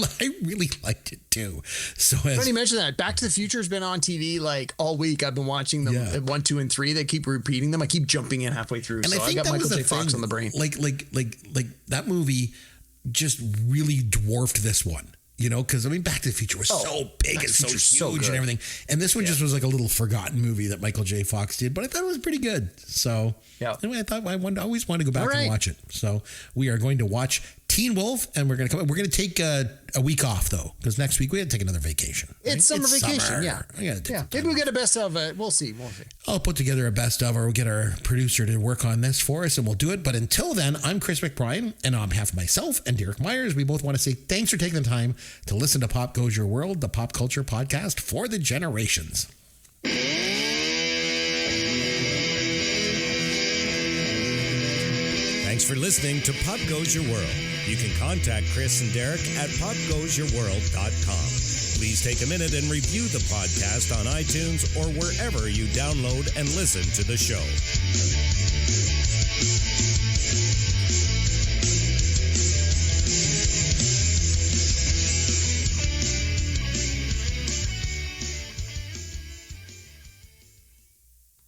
really liked it too. So funny you mention that. Back to the Future has been on TV like all week. I've been watching them at 1, 2, and 3. They keep repeating them. I keep jumping in halfway through. And so I think got that Michael was J. Fox on the brain. Like that movie just really dwarfed this one. You know, because I mean, Back to the Future was so big and so huge and everything, and this one just was like a little forgotten movie that Michael J. Fox did, but I thought it was pretty good. So anyway, I thought I always wanted to go back and watch it. So we are going to watch Teen Wolf, and we're going to take a week off though, because next week we had to take another vacation. Right? It's summer vacation, yeah. Maybe we'll get a best of it. We'll see. I'll put together a best of, or we'll get our producer to work on this for us, and we'll do it. But until then, I'm Chris McBrien, and on behalf of myself and Derek Myers, we both want to say thanks for taking the time to listen to Pop Goes Your World, the pop culture podcast for the generations. Thanks for listening to Pop Goes Your World. You can contact Chris and Derek at popgoesyourworld.com. Please take a minute and review the podcast on iTunes or wherever you download and listen to the show.